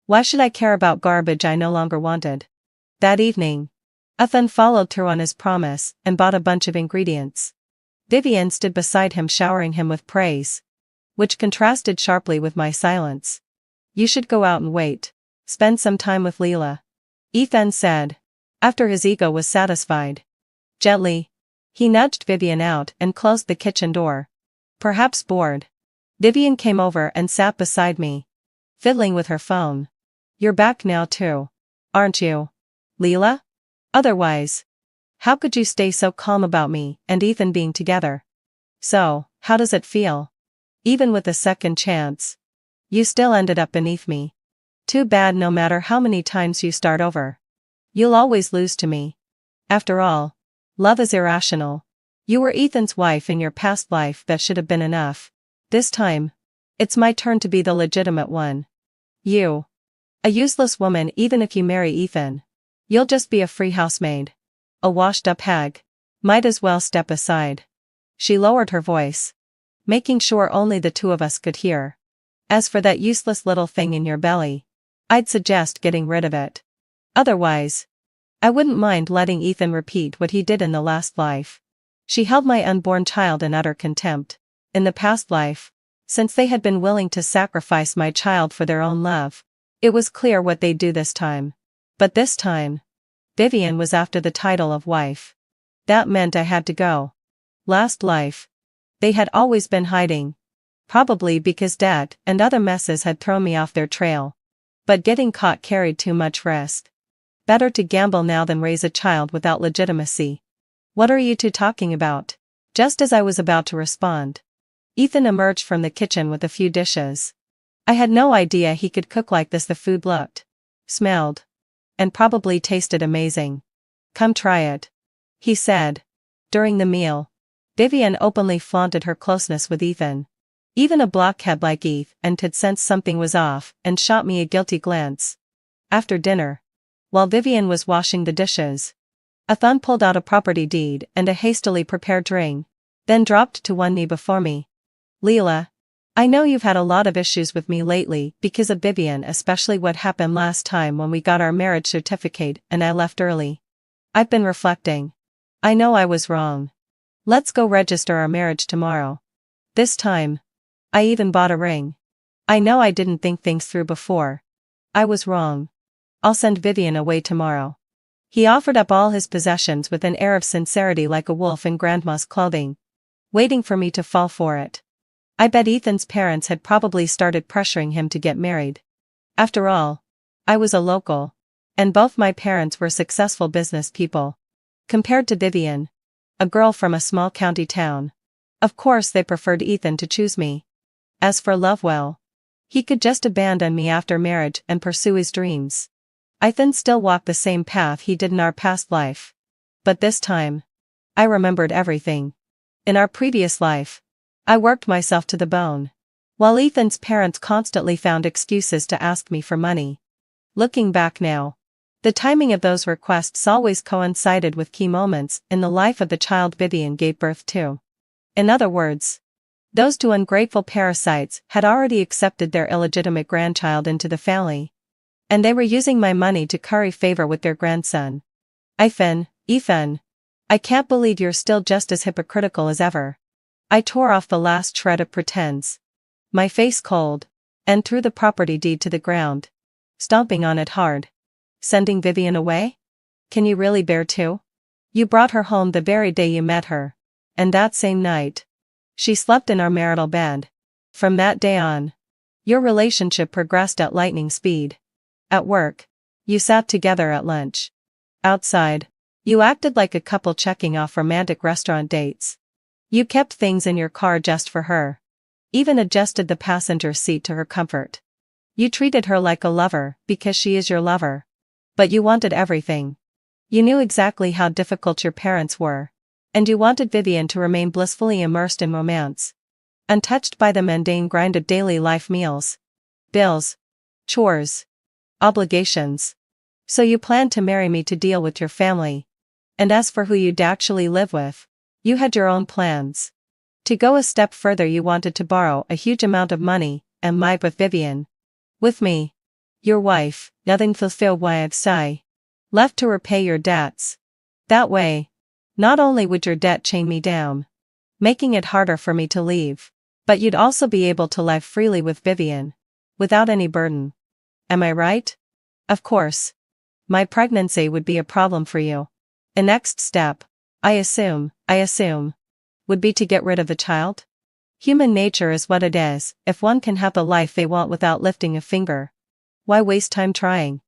Why should I care about garbage I no longer wanted? That evening, Ethan followed through on his promise and bought a bunch of ingredients. Vivian stood beside him showering him with praise, which contrasted sharply with my silence. You should go out and wait. Spend some time with Leela, Ethan said, after his ego was satisfied. Gently, he nudged Vivian out and closed the kitchen door. Perhaps bored, Vivian came over and sat beside me, fiddling with her phone. You're back now too, aren't you, Leela? Otherwise, how could you stay so calm about me and Ethan being together? So, how does it feel? Even with a second chance, you still ended up beneath me. Too bad. No matter how many times you start over, you'll always lose to me. After all, love is irrational. You were Ethan's wife in your past life. That should have been enough. This time, it's my turn to be the legitimate one. You, a useless woman. Even if you marry Ethan, you'll just be a free housemaid. A washed-up hag. Might as well step aside. She lowered her voice, making sure only the two of us could hear. As for that useless little thing in your belly, I'd suggest getting rid of it. Otherwise, I wouldn't mind letting Ethan repeat what he did in the last life. She held my unborn child in utter contempt. In the past life, since they had been willing to sacrifice my child for their own love, it was clear what they'd do this time. But this time, Vivian was after the title of wife. That meant I had to go. Last life, they had always been hiding. Probably because debt and other messes had thrown me off their trail. But getting caught carried too much risk. Better to gamble now than raise a child without legitimacy. What are you two talking about? Just as I was about to respond, Ethan emerged from the kitchen with a few dishes. I had no idea he could cook like this. The food looked, smelled, and probably tasted amazing. Come try it, he said. During the meal, Vivian openly flaunted her closeness with Ethan. Even a blockhead like Ethan could sense something was off and shot me a guilty glance. After dinner, while Vivian was washing the dishes, Ethan pulled out a property deed and a hastily prepared drink, then dropped to one knee before me. Leela, I know you've had a lot of issues with me lately because of Vivian, especially what happened last time when we got our marriage certificate and I left early. I've been reflecting. I know I was wrong. Let's go register our marriage tomorrow. This time, I even bought a ring. I know I didn't think things through before. I was wrong. I'll send Vivian away tomorrow. He offered up all his possessions with an air of sincerity, like a wolf in grandma's clothing, waiting for me to fall for it. I bet Ethan's parents had probably started pressuring him to get married. After all, I was a local, and both my parents were successful business people. Compared to Vivian, a girl from a small county town, of course they preferred Ethan to choose me. As for love, well, he could just abandon me after marriage and pursue his dreams. Ethan still walked the same path he did in our past life. But this time, I remembered everything. In our previous life, I worked myself to the bone, while Ethan's parents constantly found excuses to ask me for money. Looking back now, the timing of those requests always coincided with key moments in the life of the child Vivian gave birth to. In other words, those two ungrateful parasites had already accepted their illegitimate grandchild into the family, and they were using my money to curry favor with their grandson. Ethan, I can't believe you're still just as hypocritical as ever. I tore off the last shred of pretense, my face cold, and threw the property deed to the ground, stomping on it hard. Sending Vivian away? Can you really bear to? You brought her home the very day you met her, and that same night, she slept in our marital bed. From that day on, your relationship progressed at lightning speed. At work, you sat together at lunch. Outside, you acted like a couple checking off romantic restaurant dates. You kept things in your car just for her. Even adjusted the passenger seat to her comfort. You treated her like a lover because she is your lover. But you wanted everything. You knew exactly how difficult your parents were, and you wanted Vivian to remain blissfully immersed in romance, untouched by the mundane grind of daily life meals, bills, chores, obligations. So you planned to marry me to deal with your family. And as for who you'd actually live with, you had your own plans. To go a step further, you wanted to borrow a huge amount of money and live with Vivian. With me, your wife, nothing fulfilled wives left to repay your debts. That way, not only would your debt chain me down, making it harder for me to leave, but you'd also be able to live freely with Vivian, without any burden. Am I right? Of course. My pregnancy would be a problem for you. A next step, I assume, would be to get rid of the child? Human nature is what it is. If one can have the life they want without lifting a finger, why waste time trying?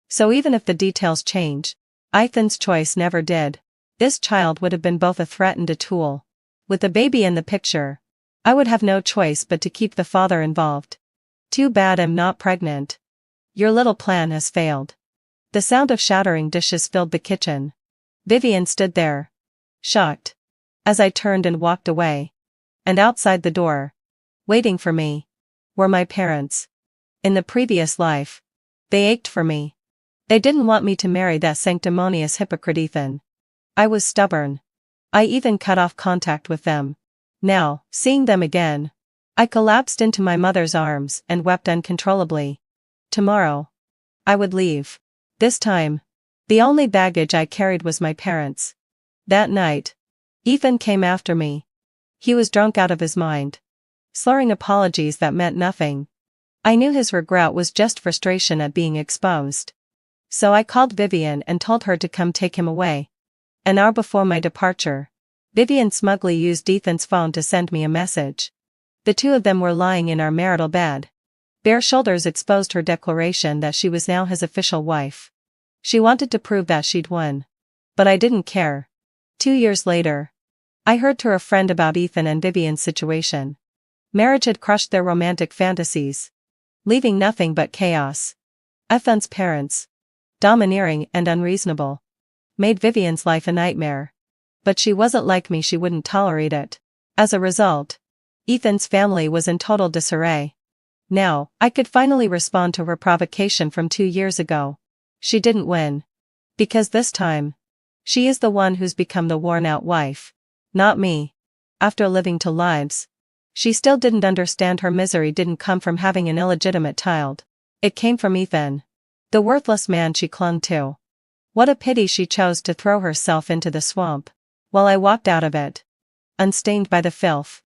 So even if the details change, Ethan's choice never did. This child would have been both a threat and a tool. With the baby in the picture, I would have no choice but to keep the father involved. Too bad I'm not pregnant. Your little plan has failed. The sound of shattering dishes filled the kitchen. Vivian stood there, shocked, as I turned and walked away. And outside the door, waiting for me, were my parents. In the previous life, they ached for me. They didn't want me to marry that sanctimonious hypocrite Ethan. I was stubborn. I even cut off contact with them. Now, seeing them again, I collapsed into my mother's arms and wept uncontrollably. Tomorrow, I would leave. This time, the only baggage I carried was my parents. That night, Ethan came after me. He was drunk out of his mind, slurring apologies that meant nothing. I knew his regret was just frustration at being exposed. So I called Vivian and told her to come take him away. An hour before my departure, Vivian smugly used Ethan's phone to send me a message. The two of them were lying in our marital bed. Bare shoulders exposed her declaration that she was now his official wife. She wanted to prove that she'd won. But I didn't care. 2 years later, I heard through a friend about Ethan and Vivian's situation. Marriage had crushed their romantic fantasies, leaving nothing but chaos. Ethan's parents, domineering and unreasonable, made Vivian's life a nightmare. But she wasn't like me, she wouldn't tolerate it. As a result, Ethan's family was in total disarray. Now, I could finally respond to her provocation from 2 years ago. She didn't win. Because this time, she is the one who's become the worn-out wife. Not me. After living 2 lives, she still didn't understand her misery didn't come from having an illegitimate child. It came from Ethan, the worthless man she clung to. What a pity she chose to throw herself into the swamp, while I walked out of it, unstained by the filth.